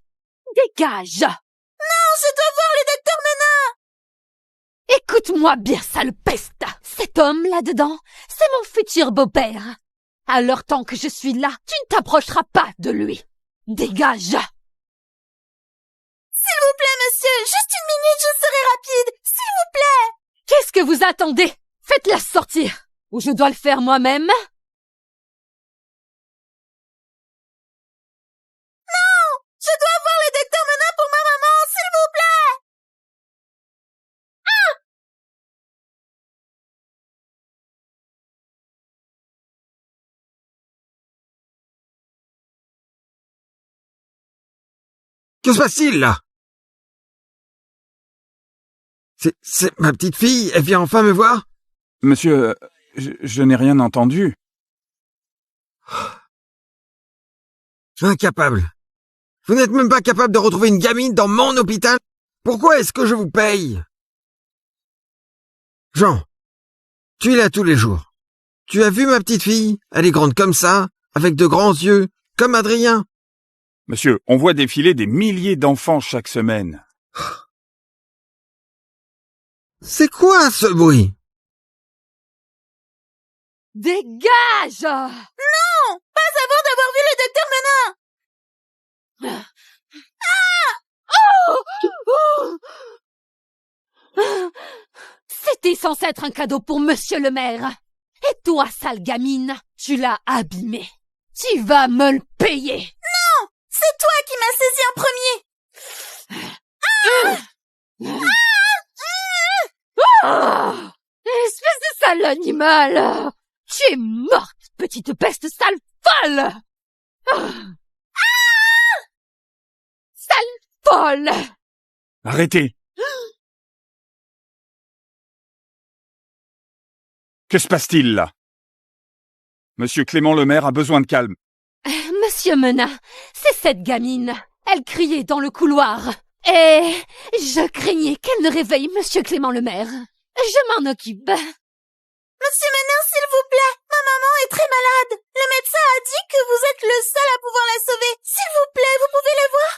Dégage! Non, je dois voir le docteur Menin! Écoute-moi bien, sale peste! Cet homme là-dedans, c'est mon futur beau-père. Alors tant que je suis là, tu ne t'approcheras pas de lui. Dégage! S'il vous plaît, monsieur, juste 1 minute, je serai rapide. S'il vous plaît! Qu'est-ce que vous attendez? Faites-la sortir! Ou je dois le faire moi-même? Non! Je dois voir le docteur Menin pour ma maman, s'il vous plaît! Que se passe-t-il, là? C'est ma petite fille, elle vient enfin me voir? Monsieur, je n'ai rien entendu. Incapable. Vous n'êtes même pas capable de retrouver une gamine dans mon hôpital? Pourquoi est-ce que je vous paye? Jean, tu es là tous les jours. Tu as vu ma petite fille? Elle est grande comme ça, avec de grands yeux, comme Adrien. Monsieur, on voit défiler des milliers d'enfants chaque semaine. C'est quoi ce bruit? Dégage! Non! Pas avant d'avoir vu le docteur Menin! C'était censé être un cadeau pour monsieur le maire. Et toi, sale gamine, tu l'as abîmé. Tu vas me le payer. Non! C'est toi qui m'as saisi en premier! Espèce de sale animal! Tu es morte, petite peste sale folle! Sale folle! Arrêtez! Que se passe-t-il là? Monsieur Clément le maire a besoin de calme. Monsieur Menin, c'est cette gamine. Elle criait dans le couloir. Et je craignais qu'elle ne réveille monsieur Clément le maire. Je m'en occupe. Monsieur Menin, s'il vous plaît, ma maman est très malade. Le médecin a dit que vous êtes le seul à pouvoir la sauver. S'il vous plaît, vous pouvez la voir?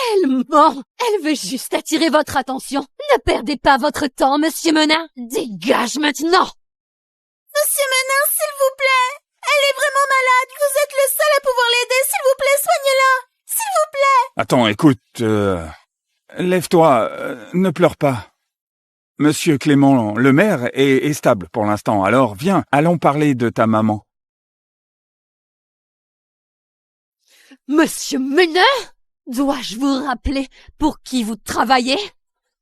Elle ment. Elle veut juste attirer votre attention. Ne perdez pas votre temps, monsieur Menin. Dégage maintenant. Monsieur Menin, s'il vous plaît. Elle est vraiment malade. Vous êtes le seul à pouvoir l'aider. S'il vous plaît, soignez-la. S'il vous plaît. Attends, écoute, lève-toi, ne pleure pas. Monsieur Clément le maire est stable pour l'instant, alors viens, allons parler de ta maman. Monsieur Menin, dois-je vous rappeler pour qui vous travaillez?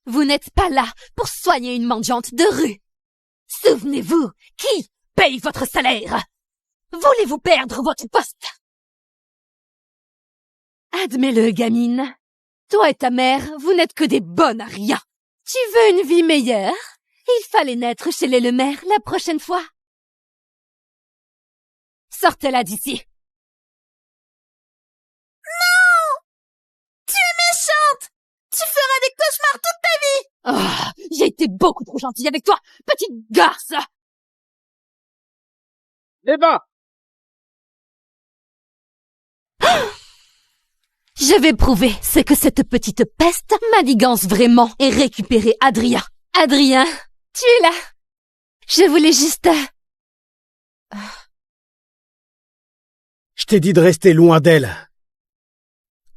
Vous n'êtes pas là pour soigner une mendiante de rue. Souvenez-vous, qui paye votre salaire? Voulez-vous perdre votre poste? Admets-le, gamine. Toi et ta mère, vous n'êtes que des bonnes à rien. Tu veux une vie meilleure? Il fallait naître chez les Lemaire la prochaine fois. Sortez-la d'ici. Non! Tu es méchante! Tu feras des cauchemars toute ta vie! Oh, j'ai été beaucoup trop gentille avec toi, petite garce! Eva! Je vais prouver ce que cette petite peste manigance vraiment et récupérer Adrien. Adrien, tu es là. Je voulais juste... Je t'ai dit de rester loin d'elle.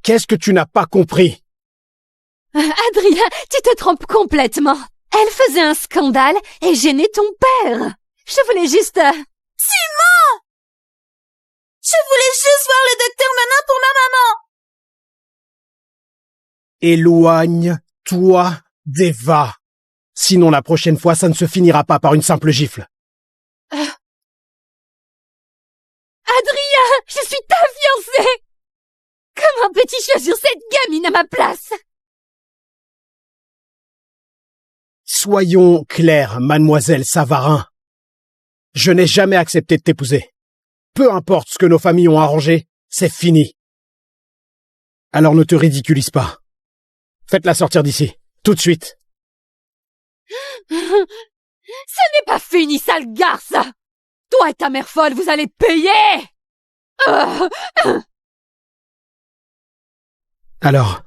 Qu'est-ce que tu n'as pas compris? Adrien, tu te trompes complètement. Elle faisait un scandale et gênait ton père. Je voulais juste... Tu mens! Je voulais juste voir le docteur Menin pour ma maman. Éloigne-toi d'Eva. Sinon la prochaine fois, ça ne se finira pas par une simple gifle. Adrien, je suis ta fiancée! Comment peux-tu choisir cette gamine à ma place? Soyons clairs, mademoiselle Savarin. Je n'ai jamais accepté de t'épouser. Peu importe ce que nos familles ont arrangé, c'est fini. Alors ne te ridiculise pas. Faites-la sortir d'ici, tout de suite. Ce n'est pas fini, sale garce! Toi et ta mère folle, vous allez payer! Alors,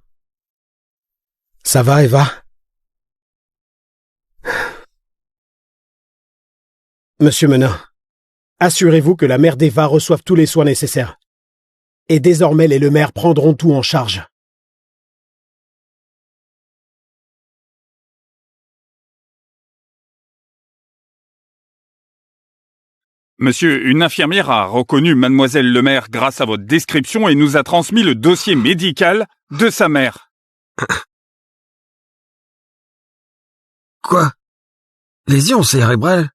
ça va, Eva? Monsieur Menin, assurez-vous que la mère d'Eva reçoive tous les soins nécessaires. Et désormais, les Lemaire prendront tout en charge. Monsieur, une infirmière a reconnu mademoiselle le maire grâce à votre description et nous a transmis le dossier médical de sa mère. Quoi? Lésion cérébrale?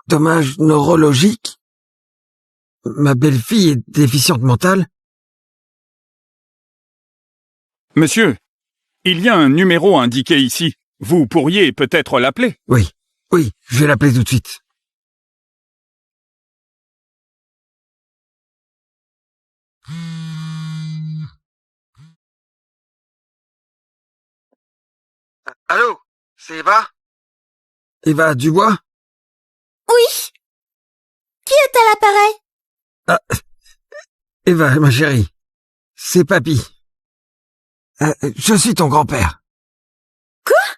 Dommage neurologique? Ma belle-fille est déficiente mentale? Monsieur, il y a un numéro indiqué ici. Vous pourriez peut-être l'appeler. Oui, je vais l'appeler tout de suite. Allô? C'est Eva? Eva Dubois? Oui. Qui est à l'appareil? Eva, ma chérie. C'est Papy. Je suis ton grand-père. Quoi?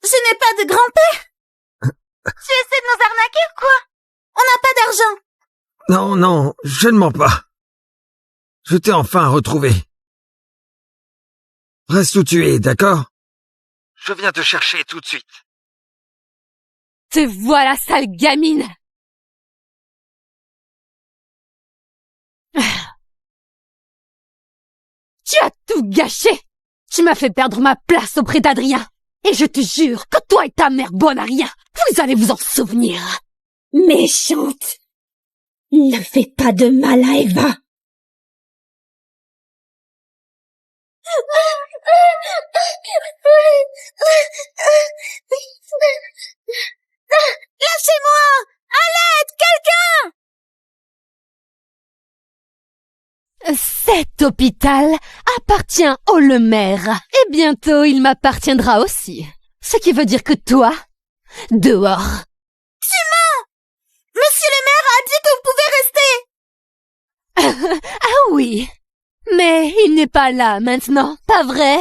Je n'ai pas de grand-père? Tu essaies de nous arnaquer ou quoi? On n'a pas d'argent. Non, non, je ne mens pas. Je t'ai enfin retrouvé. Reste où tu es, d'accord? Je viens te chercher tout de suite. Te voilà, sale gamine! Tu as tout gâché! Tu m'as fait perdre ma place auprès d'Adrien! Et je te jure que toi et ta mère bonne à rien, vous allez vous en souvenir! Méchante! Ne fais pas de mal à Eva! Lâchez-moi! À l'aide! Quelqu'un! Cet hôpital appartient au le maire, et bientôt il m'appartiendra aussi. Ce qui veut dire que toi, dehors. Tu mens! Monsieur le maire a dit que vous pouvez rester! Ah oui, mais il n'est pas là maintenant, pas vrai?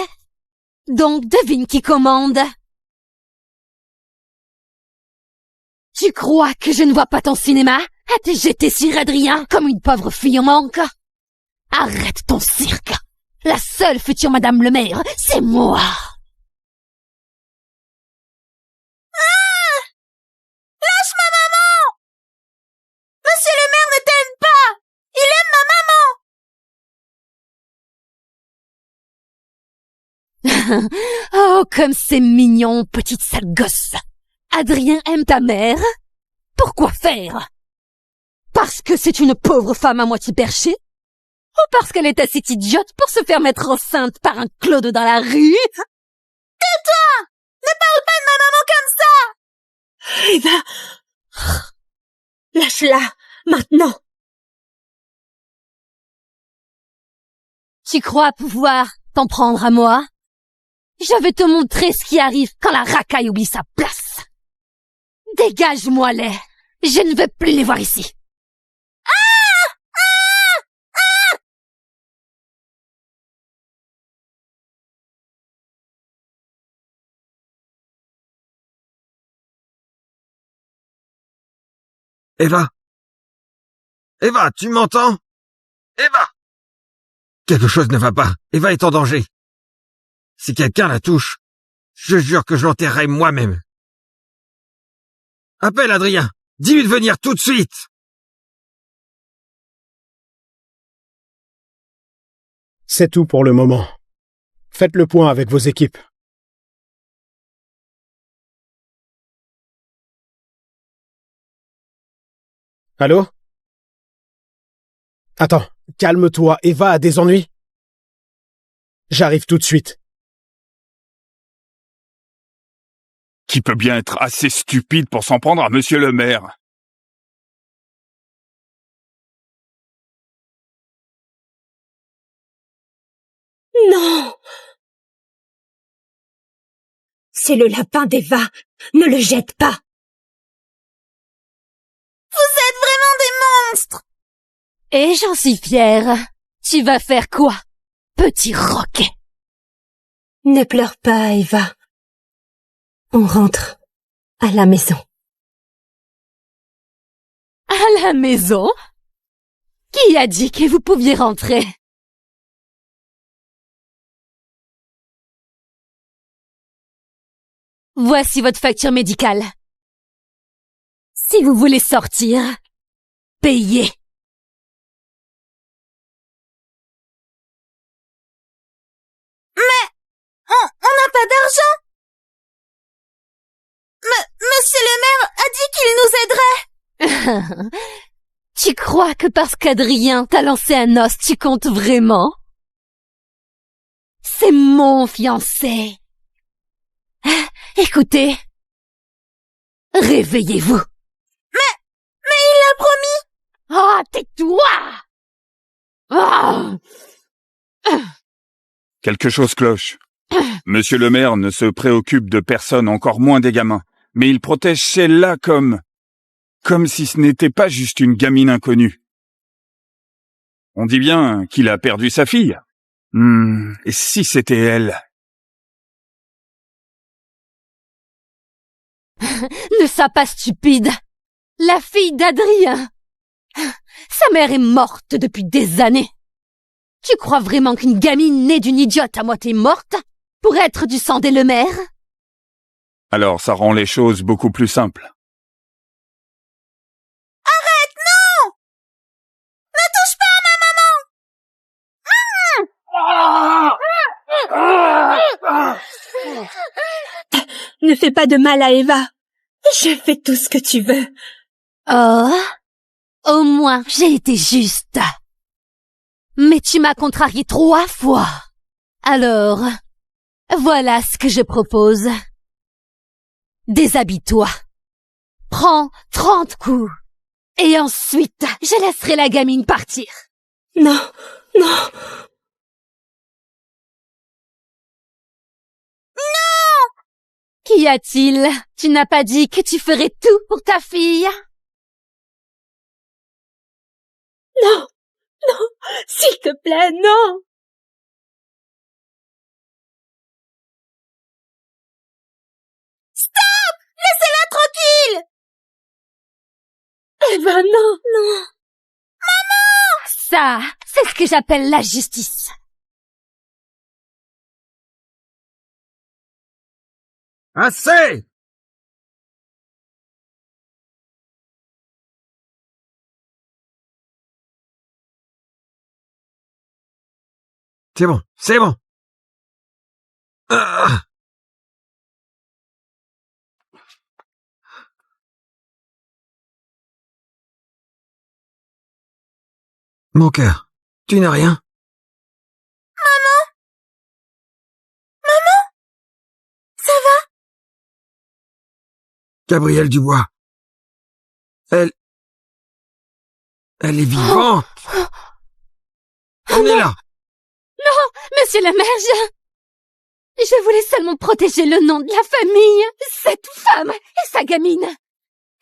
Donc devine qui commande. Tu crois que je ne vois pas ton cinéma à te jeter sur Adrien comme une pauvre fille en manque? Arrête ton cirque. La seule future Madame le Maire, c'est moi. Ah! Lâche ma maman! Monsieur le maire ne t'aime pas! Il aime ma maman! Oh, comme c'est mignon, petite sale gosse. Adrien aime ta mère? Pourquoi faire? Parce que c'est une pauvre femme à moitié perchée? Ou parce qu'elle est assez idiote pour se faire mettre enceinte par un clodo dans la rue? Tais-toi! Ne parle pas de ma maman comme ça! Eva! Lâche-la, maintenant! Tu crois pouvoir t'en prendre à moi? Je vais te montrer ce qui arrive quand la racaille oublie sa place. Dégage-moi-les! Je ne veux plus les voir ici. Eva? Eva, tu m'entends? Eva! Quelque chose ne va pas. Eva est en danger. Si quelqu'un la touche, je jure que je l'enterrerai moi-même. Appelle Adrien. Dis-lui de venir tout de suite. C'est tout pour le moment. Faites le point avec vos équipes. Allô? Attends, calme-toi, Eva a des ennuis? J'arrive tout de suite. Qui peut bien être assez stupide pour s'en prendre à monsieur le maire? Non! C'est le lapin d'Eva. Ne le jette pas! Vous êtes vraiment des monstres! Et j'en suis fière. Tu vas faire quoi, petit roquet? Ne pleure pas, Eva. On rentre à la maison. À la maison? Qui a dit que vous pouviez rentrer? Voici votre facture médicale. Si vous voulez sortir, payez. Mais on n'a pas d'argent. Monsieur le maire a dit qu'il nous aiderait. Tu crois que parce qu'Adrien t'a lancé un os, tu comptes vraiment? C'est mon fiancé. Écoutez. Réveillez-vous. Mais il l'a promis. Ah, tais-toi! Ah! Quelque chose cloche. Monsieur le maire ne se préoccupe de personne, encore moins des gamins. Mais il protège celle-là comme si ce n'était pas juste une gamine inconnue. On dit bien qu'il a perdu sa fille. Et si c'était elle? Ne sois pas stupide. La fille d'Adrien. Sa mère est morte depuis des années. Tu crois vraiment qu'une gamine née d'une idiote à moitié morte pourrait être du sang des Lemaire? Alors ça rend les choses beaucoup plus simples. Arrête, non! Ne touche pas à ma maman! Ne fais pas de mal à Eva. Je fais tout ce que tu veux. Oh, au moins j'ai été juste. Mais tu m'as contrarié 3 fois. Alors, voilà ce que je propose. Déshabille-toi. Prends 30 coups. Et ensuite, je laisserai la gamine partir. Non, non. Non! Qu'y a-t-il? Tu n'as pas dit que tu ferais tout pour ta fille? Non, non, s'il te plaît, non. Stop! Laissez-la tranquille! Eva, non, non. Maman! Ça, c'est ce que j'appelle la justice. Assez! C'est bon, c'est bon. Mon cœur, tu n'as rien? Maman? Maman? Ça va? Gabrielle Dubois. Elle est vivante. Emmenez-la. Non, monsieur le maire, je voulais seulement protéger le nom de la famille. Cette femme et sa gamine.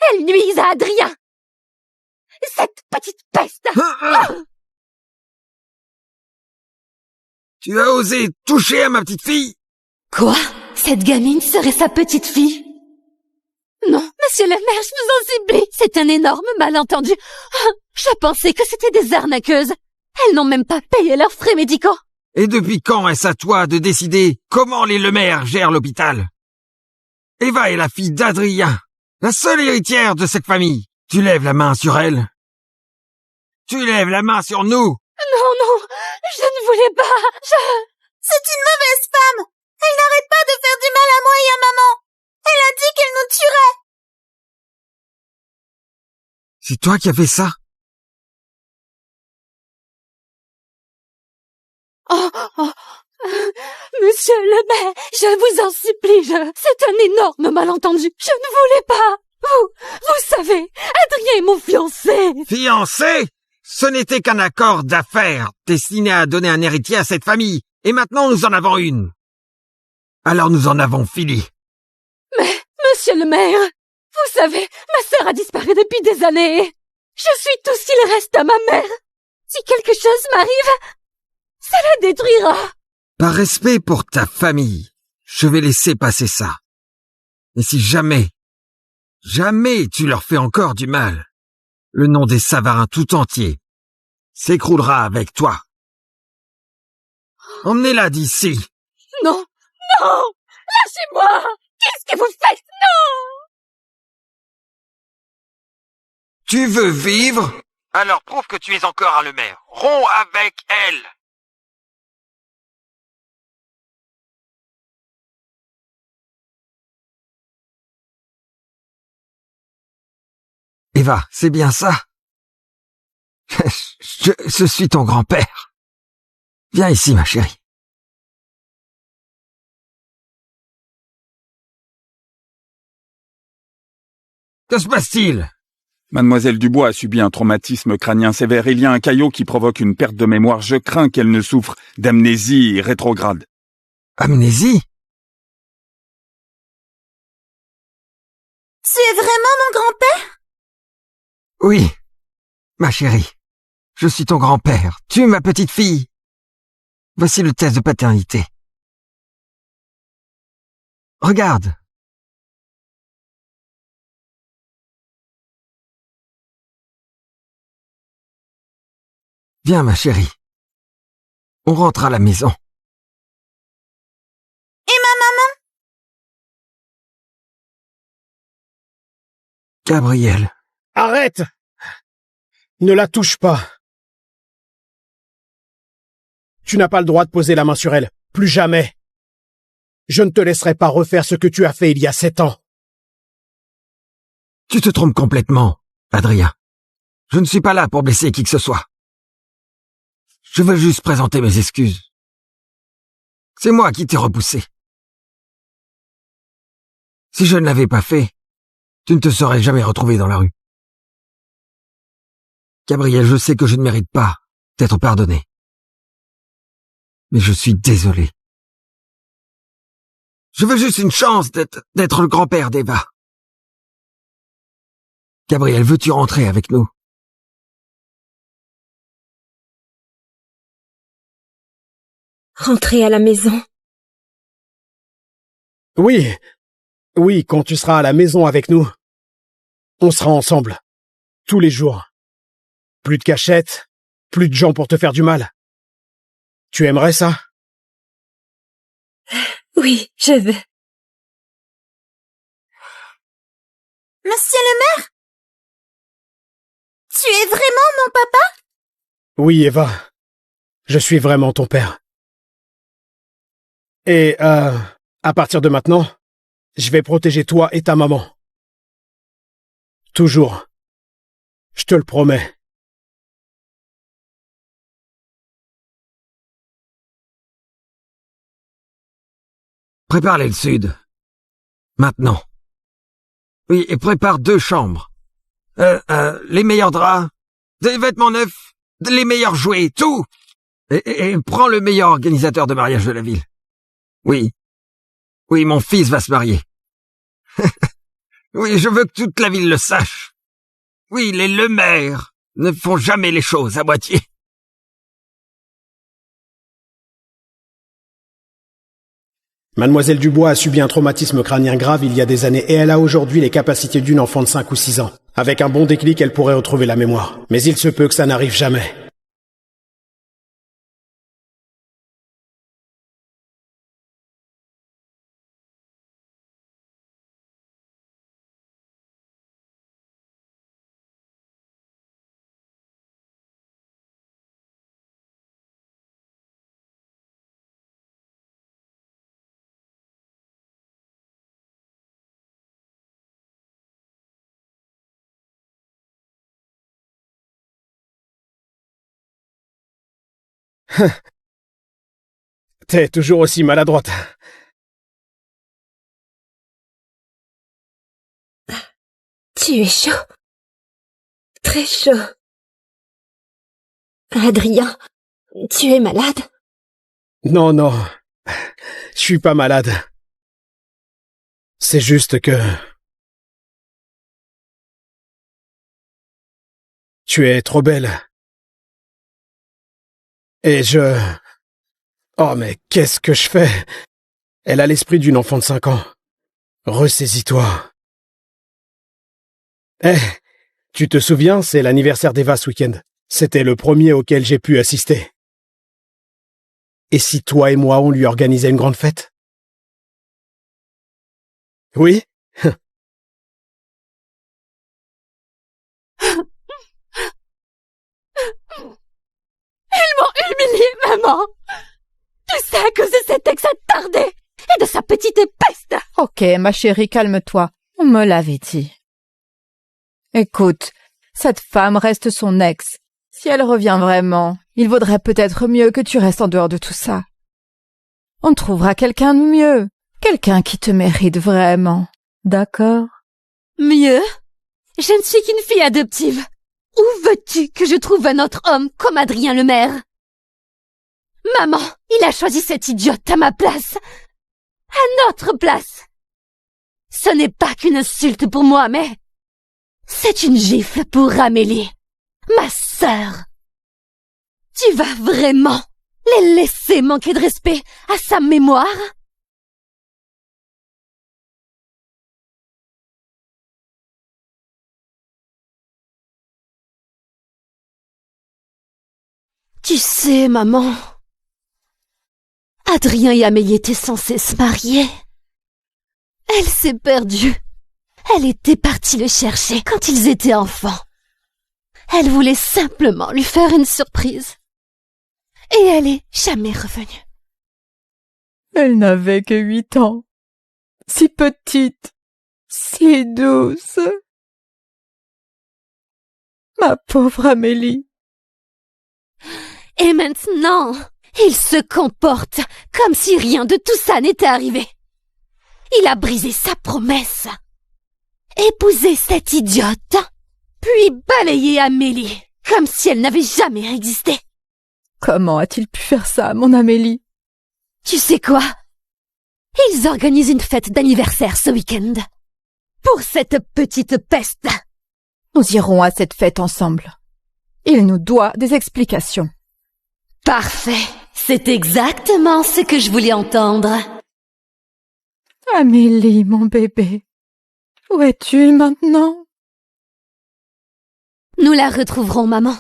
Elles nuisent à Adrien. Cette petite peste. Tu as osé toucher à ma petite fille? Quoi? Cette gamine serait sa petite fille? Non, monsieur le maire, je vous en supplie. C'est un énorme malentendu. Je pensais que c'était des arnaqueuses. Elles n'ont même pas payé leurs frais médicaux. Et depuis quand est-ce à toi de décider comment les Lemaire gèrent l'hôpital? Eva est la fille d'Adrien, la seule héritière de cette famille. Tu lèves la main sur elle? Tu lèves la main sur nous? Non, non, je ne voulais pas, C'est une mauvaise femme. Elle n'arrête pas de faire du mal à moi et à maman. Elle a dit qu'elle nous tuerait. C'est toi qui as fait ça? Oh, monsieur le maire, je vous en supplie, c'est un énorme malentendu. Je ne voulais pas. Vous savez, Adrien est mon fiancé. Fiancé? Ce n'était qu'un accord d'affaires destiné à donner un héritier à cette famille. Et maintenant, nous en avons une. Alors nous en avons fini. Mais, monsieur le maire, vous savez, ma sœur a disparu depuis des années. Je suis tout ce qu'il reste à ma mère. Si quelque chose m'arrive, ça la détruira. Par respect pour ta famille, je vais laisser passer ça. Et si jamais tu leur fais encore du mal, le nom des Savarin tout entier s'écroulera avec toi. Emmenez-la d'ici. Non, non, lâchez-moi. Qu'est-ce que vous faites? Non. Tu veux vivre? Alors prouve que tu es encore un Lemaire. Romps avec elle. Eva, c'est bien ça? Je suis ton grand-père. Viens ici, ma chérie. Que se passe-t-il? Mademoiselle Dubois a subi un traumatisme crânien sévère. Il y a un caillot qui provoque une perte de mémoire. Je crains qu'elle ne souffre d'amnésie rétrograde. Amnésie? Tu es vraiment mon grand-père? Oui, ma chérie. Je suis ton grand-père. Tu es ma petite fille. Voici le test de paternité. Regarde. Viens, ma chérie. On rentre à la maison. Et ma maman? Gabriel. Arrête! Ne la touche pas. Tu n'as pas le droit de poser la main sur elle. Plus jamais. Je ne te laisserai pas refaire ce que tu as fait il y a 7 ans. Tu te trompes complètement, Adrien. Je ne suis pas là pour blesser qui que ce soit. Je veux juste présenter mes excuses. C'est moi qui t'ai repoussé. Si je ne l'avais pas fait, tu ne te serais jamais retrouvé dans la rue. Gabriel, je sais que je ne mérite pas d'être pardonné. Mais je suis désolé. Je veux juste une chance d'être le grand-père d'Eva. Gabriel, veux-tu rentrer avec nous? Rentrer à la maison. Oui. Oui, quand tu seras à la maison avec nous. On sera ensemble. Tous les jours. Plus de cachette, plus de gens pour te faire du mal. Tu aimerais ça? Oui, je veux. Monsieur le maire? Tu es vraiment mon papa? Oui, Eva. Je suis vraiment ton père. Et, à partir de maintenant, je vais protéger toi et ta maman. Toujours. Je te le promets. Prépare l'aile sud. Maintenant. Oui, et prépare 2 chambres. Les meilleurs draps, des vêtements neufs, les meilleurs jouets, tout. Et prends le meilleur organisateur de mariage de la ville. Oui. Oui, mon fils va se marier. Oui, je veux que toute la ville le sache. Oui, les Lemaire ne font jamais les choses à moitié. Mademoiselle Dubois a subi un traumatisme crânien grave il y a des années et elle a aujourd'hui les capacités d'une enfant de 5 ou 6 ans. Avec un bon déclic, elle pourrait retrouver la mémoire. Mais il se peut que ça n'arrive jamais. T'es toujours aussi maladroite. Tu es chaud. Très chaud. Adrien, tu es malade? Non, non. Je suis pas malade. C'est juste que... Tu es trop belle. Et je... Oh, mais qu'est-ce que je fais? Elle a l'esprit d'une enfant de 5 ans. Ressaisis-toi. Eh, tu te souviens, c'est l'anniversaire d'Eva ce week-end. C'était le premier auquel j'ai pu assister. Et si toi et moi, on lui organisait une grande fête? Oui? Ils m'ont humilié, maman. Tout ça à cause de cet ex attardé et de sa petite peste. Ok, ma chérie, calme-toi. On me l'avait dit. Écoute, cette femme reste son ex. Si elle revient vraiment, il vaudrait peut-être mieux que tu restes en dehors de tout ça. On trouvera quelqu'un de mieux. Quelqu'un qui te mérite vraiment. D'accord? Mieux? Je ne suis qu'une fille adoptive. Où veux-tu que je trouve un autre homme comme Adrien Lemaire? Maman, il a choisi cette idiote à ma place. À notre place. Ce n'est pas qu'une insulte pour moi, mais c'est une gifle pour Amélie, ma sœur. Tu vas vraiment les laisser manquer de respect à sa mémoire? Tu sais, maman, Adrien et Amélie étaient censés se marier. Elle s'est perdue. Elle était partie le chercher quand ils étaient enfants. Elle voulait simplement lui faire une surprise. Et elle est jamais revenue. Elle n'avait que 8 ans. Si petite, si douce. Ma pauvre Amélie. Et maintenant, il se comporte comme si rien de tout ça n'était arrivé. Il a brisé sa promesse, épousé cette idiote, puis balayé Amélie, comme si elle n'avait jamais existé. Comment a-t-il pu faire ça, mon Amélie? Tu sais quoi? Ils organisent une fête d'anniversaire ce week-end. Pour cette petite peste. Nous irons à cette fête ensemble. Il nous doit des explications. Parfait. C'est exactement ce que je voulais entendre. Amélie, mon bébé. Où es-tu maintenant? Nous la retrouverons, maman.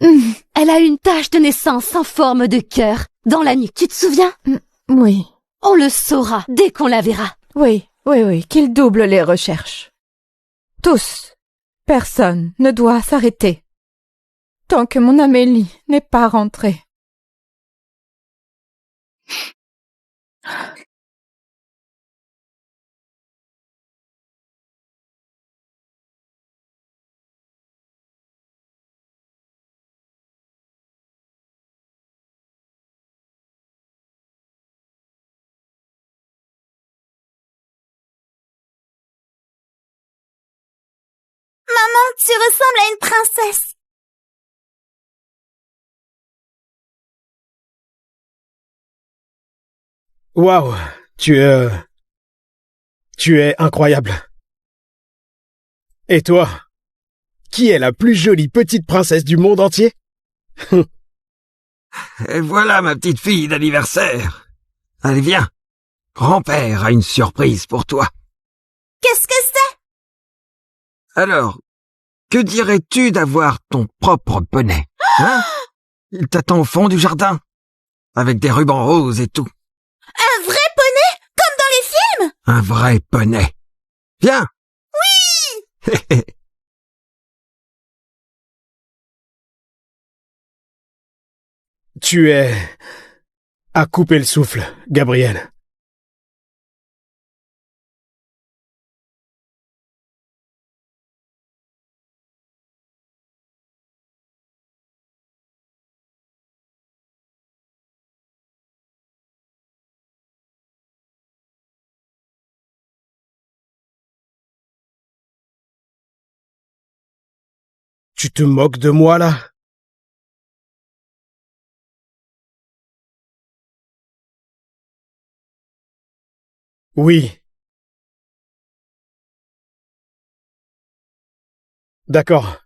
Elle a une tache de naissance en forme de cœur dans la nuque, tu te souviens? Oui. On le saura dès qu'on la verra. Oui, qu'il double les recherches. Tous. Personne ne doit s'arrêter. Tant que mon Amélie n'est pas rentrée. Maman, tu ressembles à une princesse. Waouh, tu es incroyable. Et toi, qui est la plus jolie petite princesse du monde entier? Et voilà ma petite fille d'anniversaire. Allez, viens. Grand-père a une surprise pour toi. Qu'est-ce que c'est? Alors, que dirais-tu d'avoir ton propre poney? Hein? Il t'attend au fond du jardin, avec des rubans roses et tout. Un vrai poney? Comme dans les films? Un vrai poney. Viens! Oui! Tu es à couper le souffle, Gabriel. Tu te moques de moi, là? Oui. D'accord.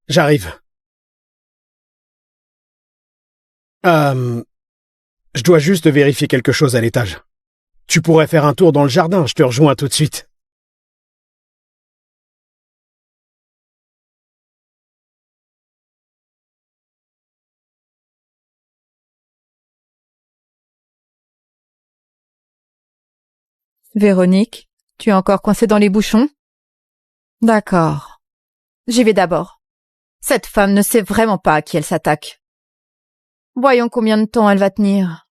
J'arrive. Je dois juste vérifier quelque chose à l'étage. Tu pourrais faire un tour dans le jardin, je te rejoins tout de suite. Véronique, tu es encore coincée dans les bouchons? D'accord. J'y vais d'abord. Cette femme ne sait vraiment pas à qui elle s'attaque. Voyons combien de temps elle va tenir.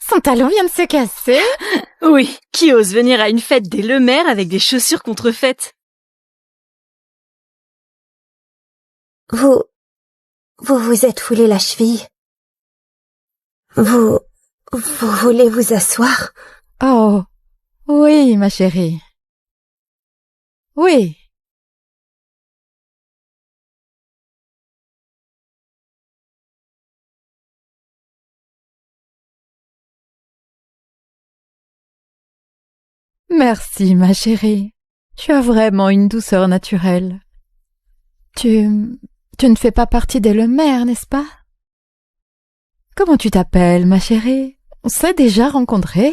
Son talon vient de se casser. Oui, qui ose venir à une fête des Lemaire avec des chaussures contrefaites? Vous vous êtes foulé la cheville. Vous voulez vous asseoir? Oh, oui, ma chérie. Oui, Merci, ma chérie. Tu as vraiment une douceur naturelle. Tu ne fais pas partie des Lemaire, n'est-ce pas? Comment tu t'appelles, ma chérie? On s'est déjà rencontrés?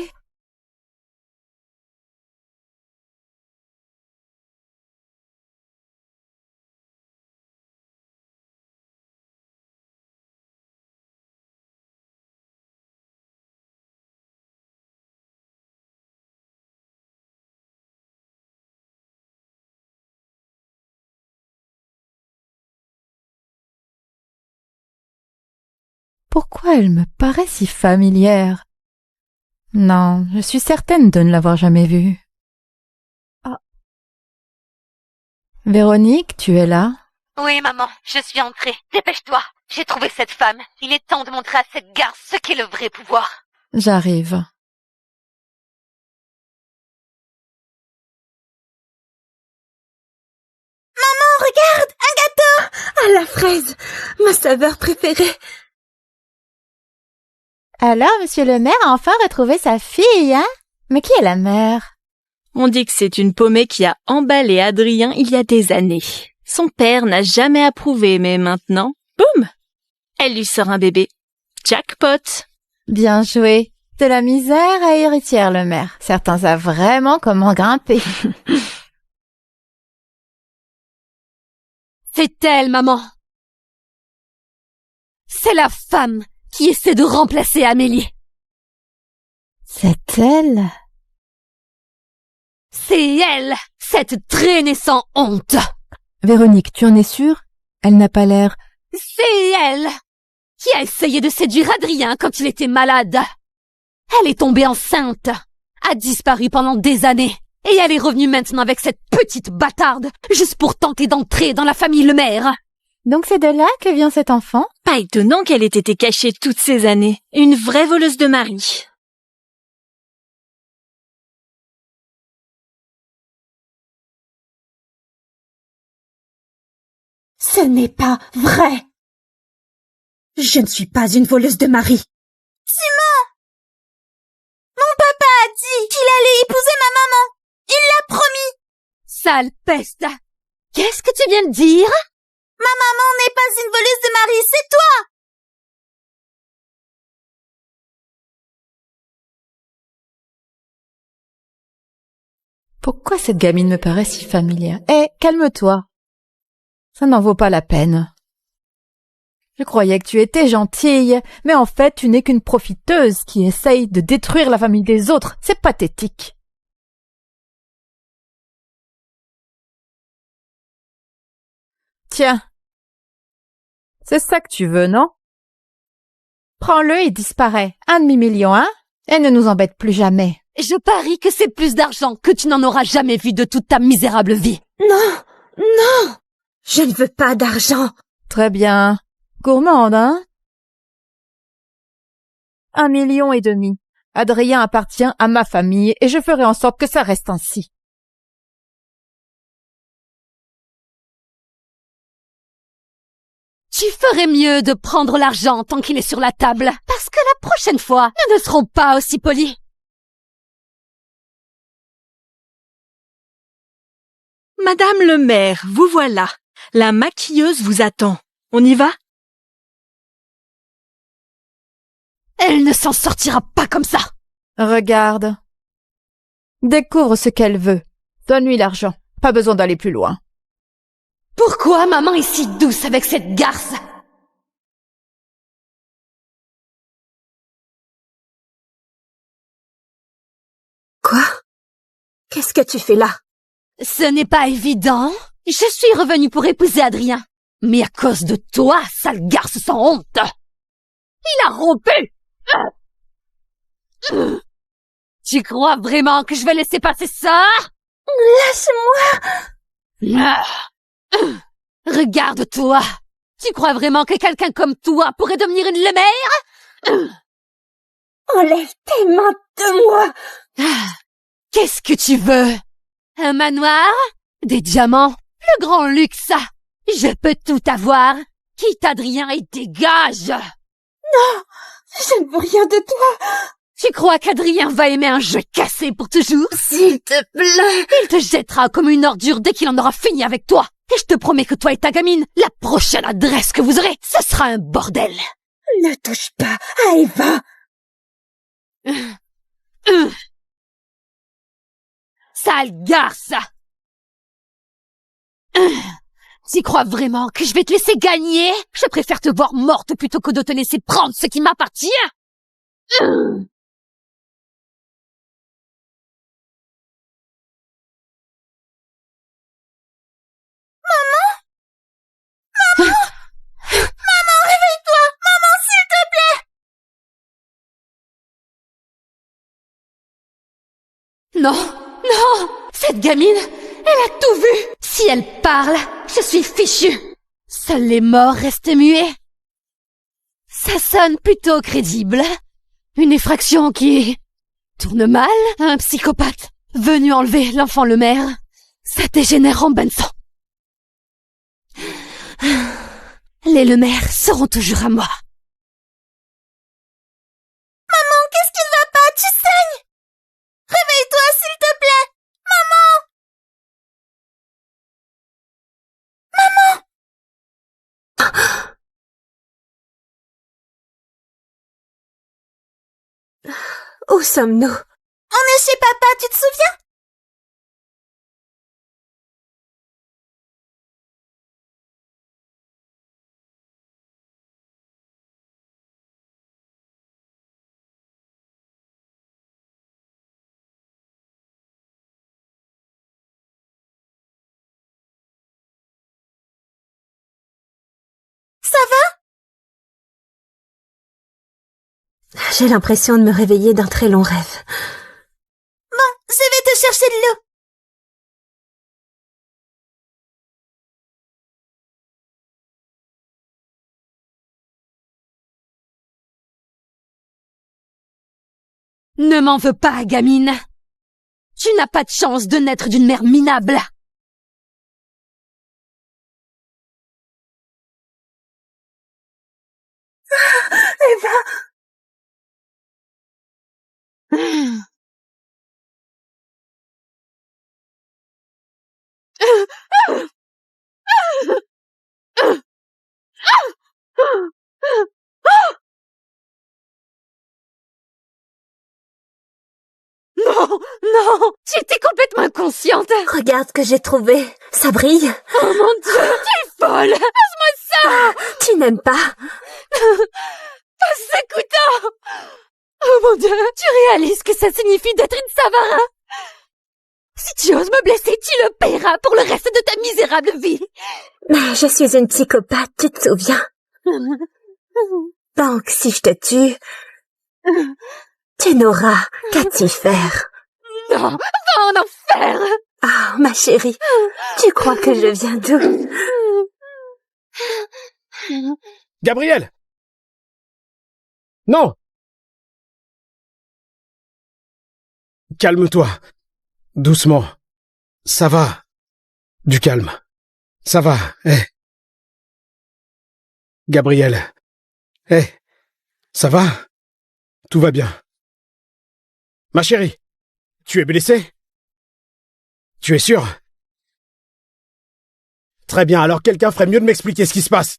Pourquoi elle me paraît si familière? Non, je suis certaine de ne l'avoir jamais vue. Ah. Véronique, tu es là? Oui, maman, je suis entrée. Dépêche-toi. J'ai trouvé cette femme. Il est temps de montrer à cette garce ce qu'est le vrai pouvoir. J'arrive. Maman, regarde, un gâteau! À la fraise, ma saveur préférée. Alors, monsieur le maire a enfin retrouvé sa fille, hein? Mais qui est la mère? On dit que c'est une paumée qui a emballé Adrien il y a des années. Son père n'a jamais approuvé, mais maintenant, boum! Elle lui sort un bébé. Jackpot! Bien joué. De la misère à héritière, le maire. Certains savent vraiment comment grimper. C'est elle, maman. C'est la femme qui essaie de remplacer Amélie. C'est elle? C'est elle, cette traînée sans honte. Véronique, tu en es sûre? Elle n'a pas l'air... C'est elle qui a essayé de séduire Adrien quand il était malade. Elle est tombée enceinte, a disparu pendant des années, et elle est revenue maintenant avec cette petite bâtarde, juste pour tenter d'entrer dans la famille Lemaire. Donc c'est de là que vient cet enfant? Pas étonnant qu'elle ait été cachée toutes ces années. Une vraie voleuse de mari. Ce n'est pas vrai. Je ne suis pas une voleuse de mari. Simon! Mon papa a dit qu'il allait épouser ma maman. Il l'a promis. Sale peste! Qu'est-ce que tu viens de dire? Ma maman n'est pas une voleuse de mari, c'est toi! Pourquoi cette gamine me paraît si familière? Calme-toi. Ça n'en vaut pas la peine. Je croyais que tu étais gentille, mais en fait, tu n'es qu'une profiteuse qui essaye de détruire la famille des autres. C'est pathétique. Tiens. C'est ça que tu veux, non? Prends-le et disparaît. 1 demi-million, hein? Et ne nous embête plus jamais. Je parie que c'est plus d'argent que tu n'en auras jamais vu de toute ta misérable vie. Non, non! Je ne veux pas d'argent. Très bien. Gourmande, hein? 1,5 million. Adrien appartient à ma famille et je ferai en sorte que ça reste ainsi. Tu ferais mieux de prendre l'argent tant qu'il est sur la table, parce que la prochaine fois, nous ne serons pas aussi polis. Madame le maire, vous voilà. La maquilleuse vous attend. On y va? Elle ne s'en sortira pas comme ça. Regarde. Découvre ce qu'elle veut. Donne-lui l'argent. Pas besoin d'aller plus loin. Pourquoi maman est si douce avec cette garce? Quoi? Qu'est-ce que tu fais là? Ce n'est pas évident. Je suis revenue pour épouser Adrien. Mais à cause de toi, sale garce sans honte. Il a rompu. Tu crois vraiment que je vais laisser passer ça? Lâche-moi! Regarde-toi. Tu crois vraiment que quelqu'un comme toi pourrait devenir une Lemaire? Enlève tes mains de moi! Qu'est-ce que tu veux? Un manoir? Des diamants? Le grand luxe? Je peux tout avoir. Quitte Adrien et dégage! Non! Je ne veux rien de toi! Tu crois qu'Adrien va aimer un jeu cassé pour toujours? S'il te plaît. Il te jettera comme une ordure dès qu'il en aura fini avec toi. Et je te promets que toi et ta gamine, la prochaine adresse que vous aurez, ce sera un bordel. Ne touche pas à Eva. Sale garce! Tu crois vraiment que je vais te laisser gagner? Je préfère te voir morte plutôt que de te laisser prendre ce qui m'appartient. Maman, réveille-toi. Maman, s'il te plaît. Non, non! Cette gamine, elle a tout vu! Si elle parle, je suis fichue! Seuls les morts restent muets. Ça sonne plutôt crédible. Une effraction qui tourne mal, un psychopathe venu enlever l'enfant le maire. Ça dégénère en bain de sang. Les Lemaire seront toujours à moi. Maman, qu'est-ce qui ne va pas? Tu saignes. Réveille-toi, s'il te plaît. Où sommes-nous? On est chez papa, tu te souviens? Ça va? J'ai l'impression de me réveiller d'un très long rêve. Bon, je vais te chercher de l'eau. Ne m'en veux pas, gamine. Tu n'as pas de chance de naître d'une mère minable. Eva. Non, non, tu étais complètement inconsciente. Regarde ce que j'ai trouvé. Ça brille. Oh mon Dieu, tu es folle. Passe-moi ça. Tu n'aimes pas? Passe ce couteau. Oh mon Dieu, tu réalises que ça signifie d'être une Savarin? Si tu oses me blesser, tu le paieras pour le reste de ta misérable vie. Mais je suis une psychopathe, tu te souviens? Donc, si je te tue, tu n'auras qu'à t'y faire. Non, va en enfer. Ah, ma chérie, tu crois que je viens d'où? Gabriel! Non! Calme-toi. Doucement. Ça va. Du calme. Ça va. Gabriel. Ça va? Tout va bien. Ma chérie, tu es blessée? Tu es sûre? Très bien, alors quelqu'un ferait mieux de m'expliquer ce qui se passe.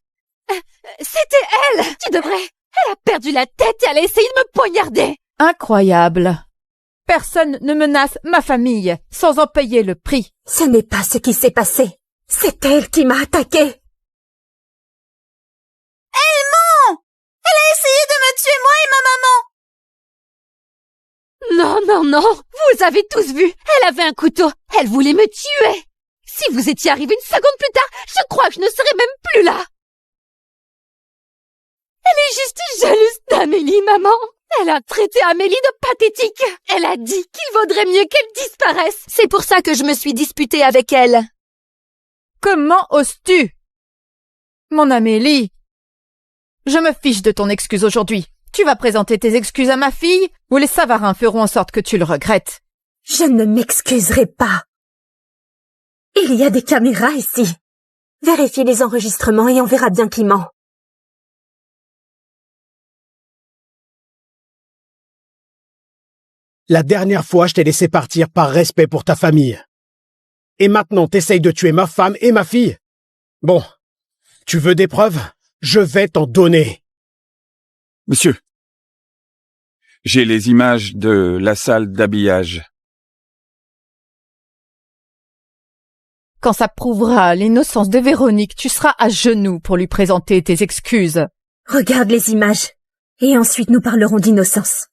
C'était elle. Tu devrais. Elle a perdu la tête et elle a essayé de me poignarder. Incroyable. Personne ne menace ma famille sans en payer le prix. Ce n'est pas ce qui s'est passé. C'est elle qui m'a attaqué. Elle ment! Elle a essayé de me tuer, moi et ma maman. Non, non, non. Vous avez tous vu. Elle avait un couteau. Elle voulait me tuer. Si vous étiez arrivé une seconde plus tard, je crois que je ne serais même plus là. Elle est juste jalouse d'Amélie, maman. Elle a traité Amélie de pathétique. Elle a dit qu'il vaudrait mieux qu'elle disparaisse. C'est pour ça que je me suis disputée avec elle. Comment oses-tu? Mon Amélie, je me fiche de ton excuse aujourd'hui. Tu vas présenter tes excuses à ma fille ou les Savarins feront en sorte que tu le regrettes. Je ne m'excuserai pas. Il y a des caméras ici. Vérifie les enregistrements et on verra bien qui ment. La dernière fois, je t'ai laissé partir par respect pour ta famille. Et maintenant, t'essayes de tuer ma femme et ma fille? Bon, tu veux des preuves? Je vais t'en donner. Monsieur, j'ai les images de la salle d'habillage. Quand ça prouvera l'innocence de Véronique, tu seras à genoux pour lui présenter tes excuses. Regarde les images, et ensuite nous parlerons d'innocence.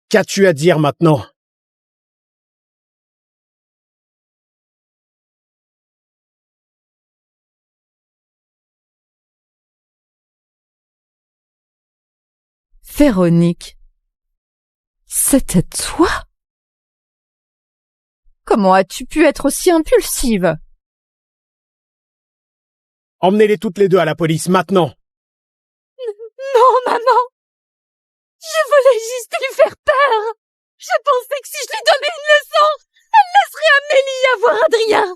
Qu'as-tu à dire maintenant? Véronique, c'était toi? Comment as-tu pu être aussi impulsive? Emmenez-les toutes les deux à la police, maintenant. Non, maman! Je voulais juste lui faire peur! Je pensais que si je lui donnais une leçon, elle laisserait Amélie avoir Adrien!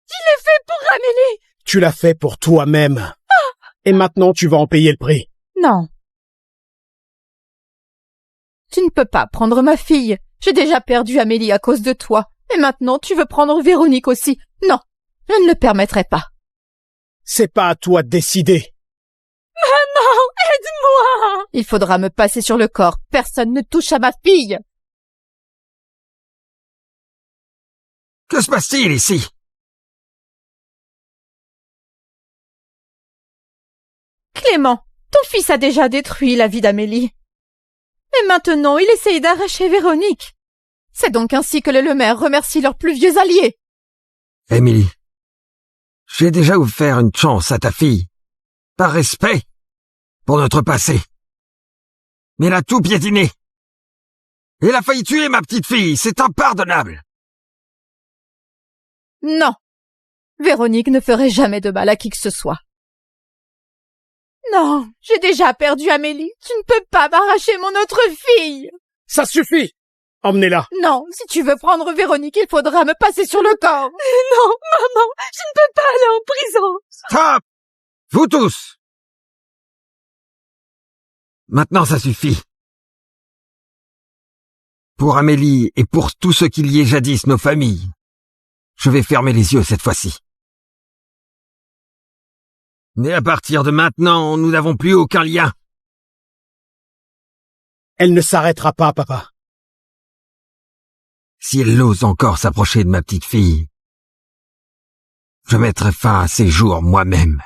Je l'ai fait pour Amélie! Tu l'as fait pour toi-même. Et maintenant, tu vas en payer le prix. Non. Tu ne peux pas prendre ma fille. J'ai déjà perdu Amélie à cause de toi. Et maintenant, tu veux prendre Véronique aussi. Non, je ne le permettrai pas. C'est pas à toi de décider. Maman, aide-moi! Il faudra me passer sur le corps. Personne ne touche à ma fille. Que se passe-t-il ici? Clément, ton fils a déjà détruit la vie d'Amélie. Et maintenant, il essaye d'arracher Véronique. C'est donc ainsi que les Lemaire remercient leurs plus vieux alliés. Émilie, j'ai déjà offert une chance à ta fille, par respect pour notre passé. Mais elle a tout piétiné. Elle a failli tuer ma petite fille, c'est impardonnable. Non, Véronique ne ferait jamais de mal à qui que ce soit. Non, j'ai déjà perdu Amélie. Tu ne peux pas m'arracher mon autre fille. Ça suffit! Emmenez-la. Non, si tu veux prendre Véronique, il faudra me passer sur le corps. Non, maman, je ne peux pas aller en prison. Stop! Vous tous! Maintenant, ça suffit. Pour Amélie et pour tous ceux qui liaient jadis nos familles, je vais fermer les yeux cette fois-ci. Mais à partir de maintenant, nous n'avons plus aucun lien. Elle ne s'arrêtera pas, papa. Si elle ose encore s'approcher de ma petite fille, je mettrai fin à ses jours moi-même.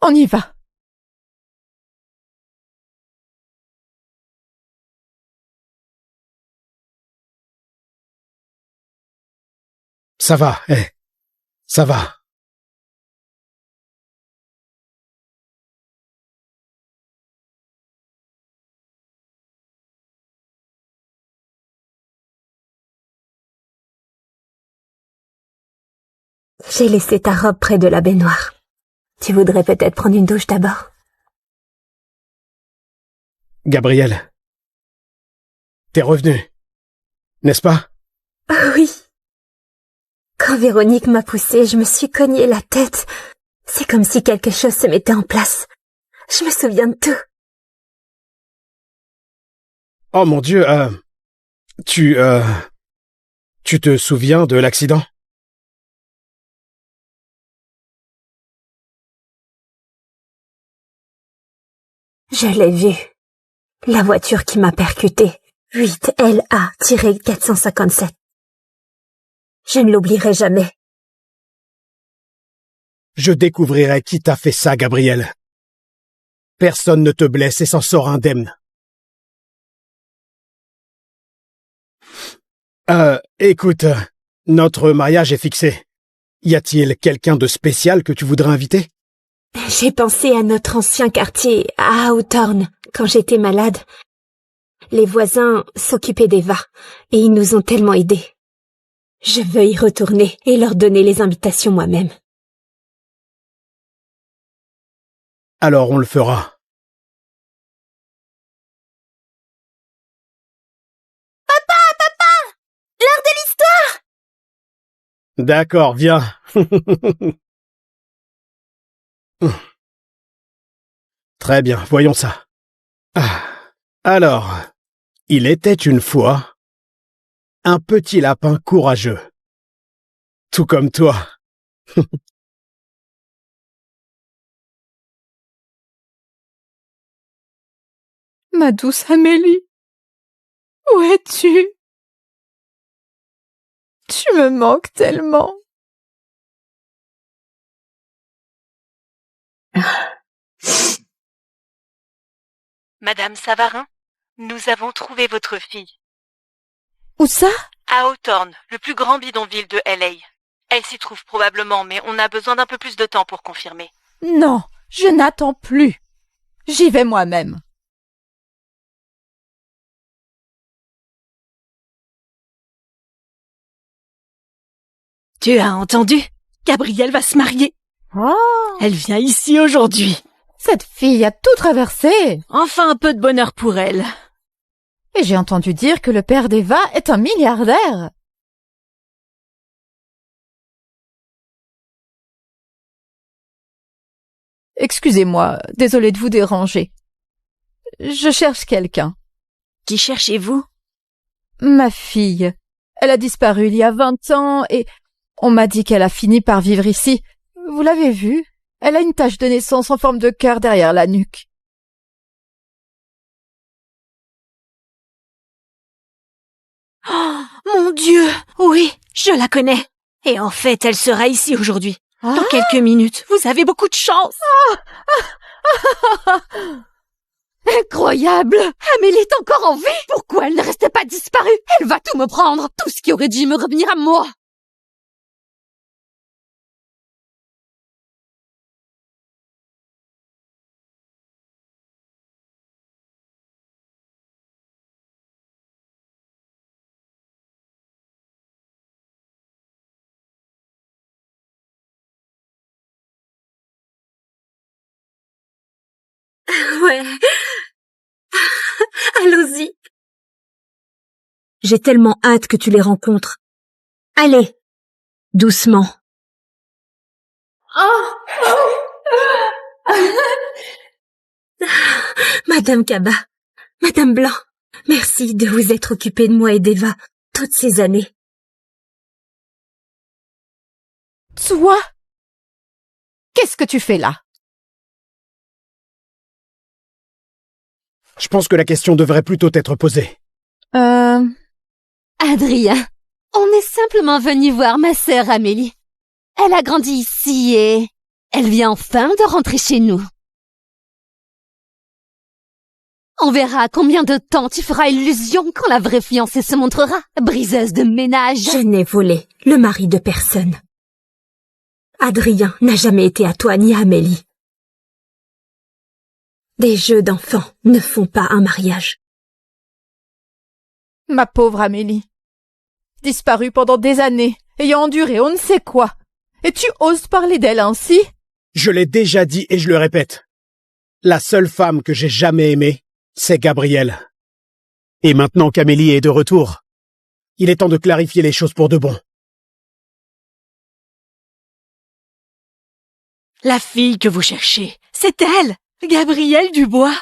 On y va. Ça va, ça va. J'ai laissé ta robe près de la baignoire. Tu voudrais peut-être prendre une douche d'abord? Gabriel, t'es revenu, n'est-ce pas? Oh oui. Quand Véronique m'a poussée, je me suis cogné la tête. C'est comme si quelque chose se mettait en place. Je me souviens de tout. Oh mon Dieu, tu te souviens de l'accident? Je l'ai vu. La voiture qui m'a percuté. 8 LA-457. Je ne l'oublierai jamais. Je découvrirai qui t'a fait ça, Gabriel. Personne ne te blesse et s'en sort indemne. Écoute, notre mariage est fixé. Y a-t-il quelqu'un de spécial que tu voudrais inviter? J'ai pensé à notre ancien quartier, à Hawthorne, quand j'étais malade. Les voisins s'occupaient d'Eva, et ils nous ont tellement aidés. Je veux y retourner et leur donner les invitations moi-même. Alors on le fera. Papa! L'heure de l'histoire! D'accord, viens. Très bien, voyons ça. Alors, il était une fois un petit lapin courageux. Tout comme toi. Ma douce Amélie, où es-tu? Tu me manques tellement. Madame Savarin, nous avons trouvé votre fille. Où ça? À Hawthorne, le plus grand bidonville de LA. Elle s'y trouve probablement, mais on a besoin d'un peu plus de temps pour confirmer. Non, je n'attends plus. J'y vais moi-même. Tu as entendu? Gabrielle va se marier. Oh, Elle vient ici aujourd'hui. cette fille a tout traversé. Enfin un peu de bonheur pour elle. Et j'ai entendu dire que le père d'Eva est un milliardaire. Excusez-moi, désolée de vous déranger. Je cherche quelqu'un. Qui cherchez-vous? Ma fille. Elle a disparu il y a 20 ans et on m'a dit qu'elle a fini par vivre ici. Vous l'avez vue? Elle a une tache de naissance en forme de cœur derrière la nuque. Oh, mon Dieu! Oui, je la connais. Et en fait, elle sera ici aujourd'hui. Dans quelques minutes. Vous avez beaucoup de chance. Incroyable! Amélie est encore en vie! Pourquoi elle ne restait pas disparue? Elle va tout me prendre! Tout ce qui aurait dû me revenir à moi! Ouais. Allons-y. J'ai tellement hâte que tu les rencontres. Allez, doucement. Madame Kaba, Madame Blanc, merci de vous être occupée de moi et d'Eva toutes ces années. Toi? Qu'est-ce que tu fais là? Je pense que la question devrait plutôt être posée. Adrien, on est simplement venu voir ma sœur Amélie. Elle a grandi ici et elle vient enfin de rentrer chez nous. On verra combien de temps tu feras illusion quand la vraie fiancée se montrera, briseuse de ménage. Je n'ai volé le mari de personne. Adrien n'a jamais été à toi ni à Amélie. Des jeux d'enfants ne font pas un mariage. Ma pauvre Amélie. Disparue pendant des années, ayant enduré on ne sait quoi. Et tu oses parler d'elle ainsi? Je l'ai déjà dit et je le répète. La seule femme que j'ai jamais aimée, c'est Gabrielle. Et maintenant qu'Amélie est de retour, il est temps de clarifier les choses pour de bon. La fille que vous cherchez, c'est elle, Gabrielle Dubois.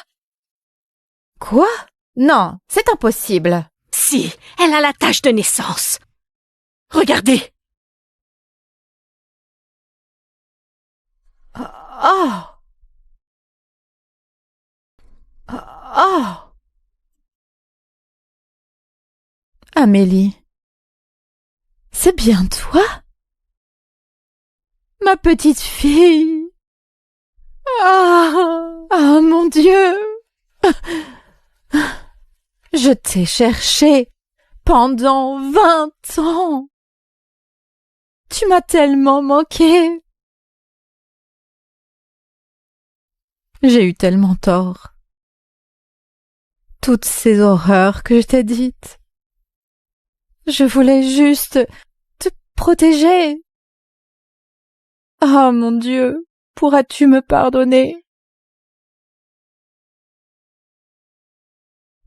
Quoi? Non, c'est impossible. Si, elle a la tache de naissance. Regardez. Oh. Oh. Amélie. C'est bien toi? Ma petite fille. Ah, mon Dieu. Je t'ai cherché pendant 20 ans. Tu m'as tellement manqué. J'ai eu tellement tort. Toutes ces horreurs que je t'ai dites. Je voulais juste te protéger. Ah, mon Dieu, pourras-tu me pardonner?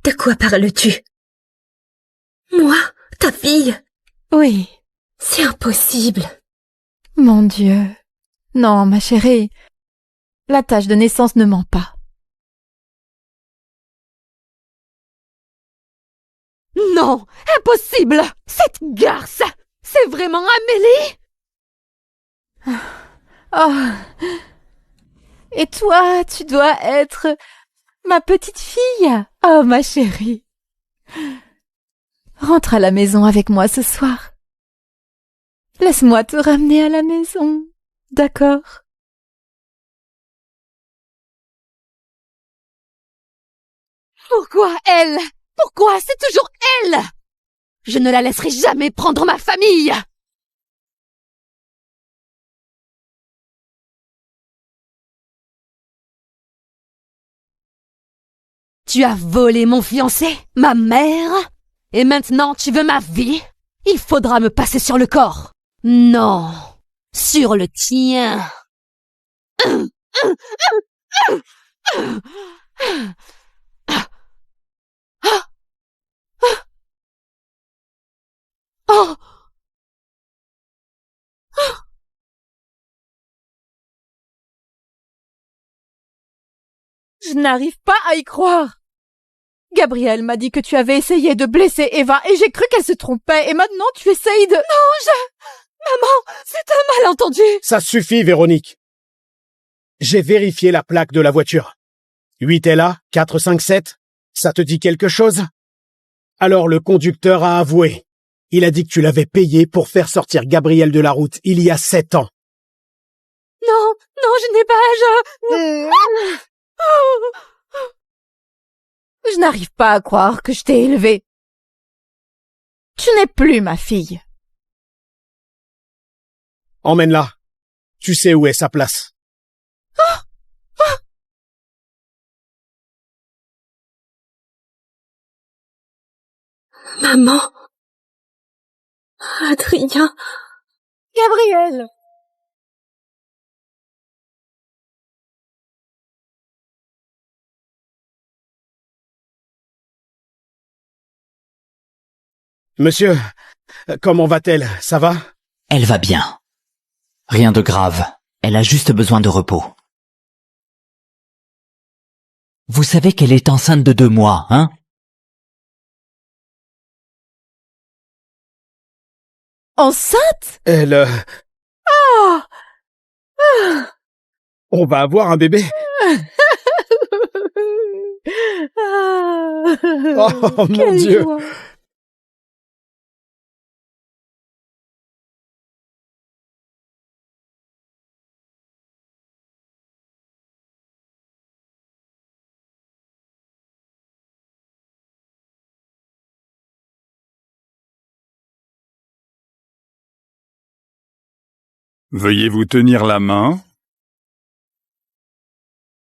De quoi parles-tu? Moi, ta fille? Oui. C'est impossible. Mon Dieu. Non, ma chérie. La tache de naissance ne ment pas. Non, impossible! Cette garce! C'est vraiment Amélie? Oh. Et toi, tu dois être ma petite fille. Oh, ma chérie. Rentre à la maison avec moi ce soir. Laisse-moi te ramener à la maison, d'accord? Pourquoi elle? Pourquoi c'est toujours elle? Je ne la laisserai jamais prendre ma famille! Tu as volé mon fiancé, ma mère, et maintenant tu veux ma vie? Il faudra me passer sur le corps. Non, sur le tien. Oh! Je n'arrive pas à y croire. Gabriel m'a dit que tu avais essayé de blesser Eva et j'ai cru qu'elle se trompait et maintenant tu essayes de... Non, Maman, c'est un malentendu. Ça suffit, Véronique. J'ai vérifié la plaque de la voiture. 8 est là, 4, 5, 7. Ça te dit quelque chose? Alors le conducteur a avoué. Il a dit que tu l'avais payé pour faire sortir Gabriel de la route il y a 7 ans. Non, je n'ai pas... Je n'arrive pas à croire que je t'ai élevée. Tu n'es plus ma fille. Emmène-la. Tu sais où est sa place. Maman. Adrien. Gabriel. Monsieur, comment va-t-elle? Ça va? Elle va bien. Rien de grave. Elle a juste besoin de repos. Vous savez qu'elle est enceinte de 2 mois, hein? Enceinte? Elle... Ah! On va avoir un bébé. Oh, mon Dieu. Joie. Veuillez vous tenir la main.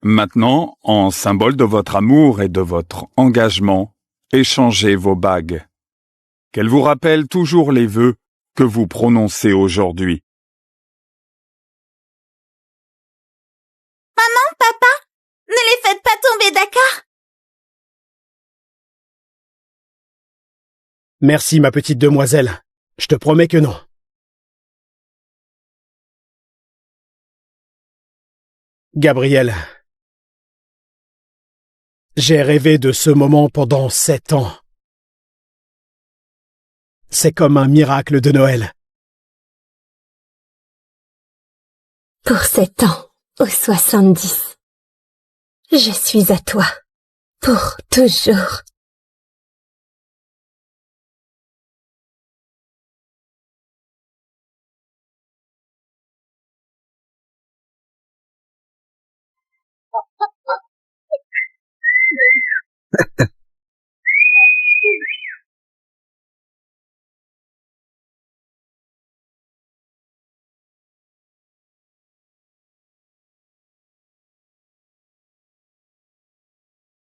Maintenant, en symbole de votre amour et de votre engagement, échangez vos bagues. Qu'elles vous rappellent toujours les vœux que vous prononcez aujourd'hui. Maman, papa, ne les faites pas tomber, d'accord? Merci, ma petite demoiselle. Je te promets que non. Gabriel, j'ai rêvé de ce moment pendant 7 ans. C'est comme un miracle de Noël. Pour 7 ans, aux 70. Je suis à toi. Pour toujours.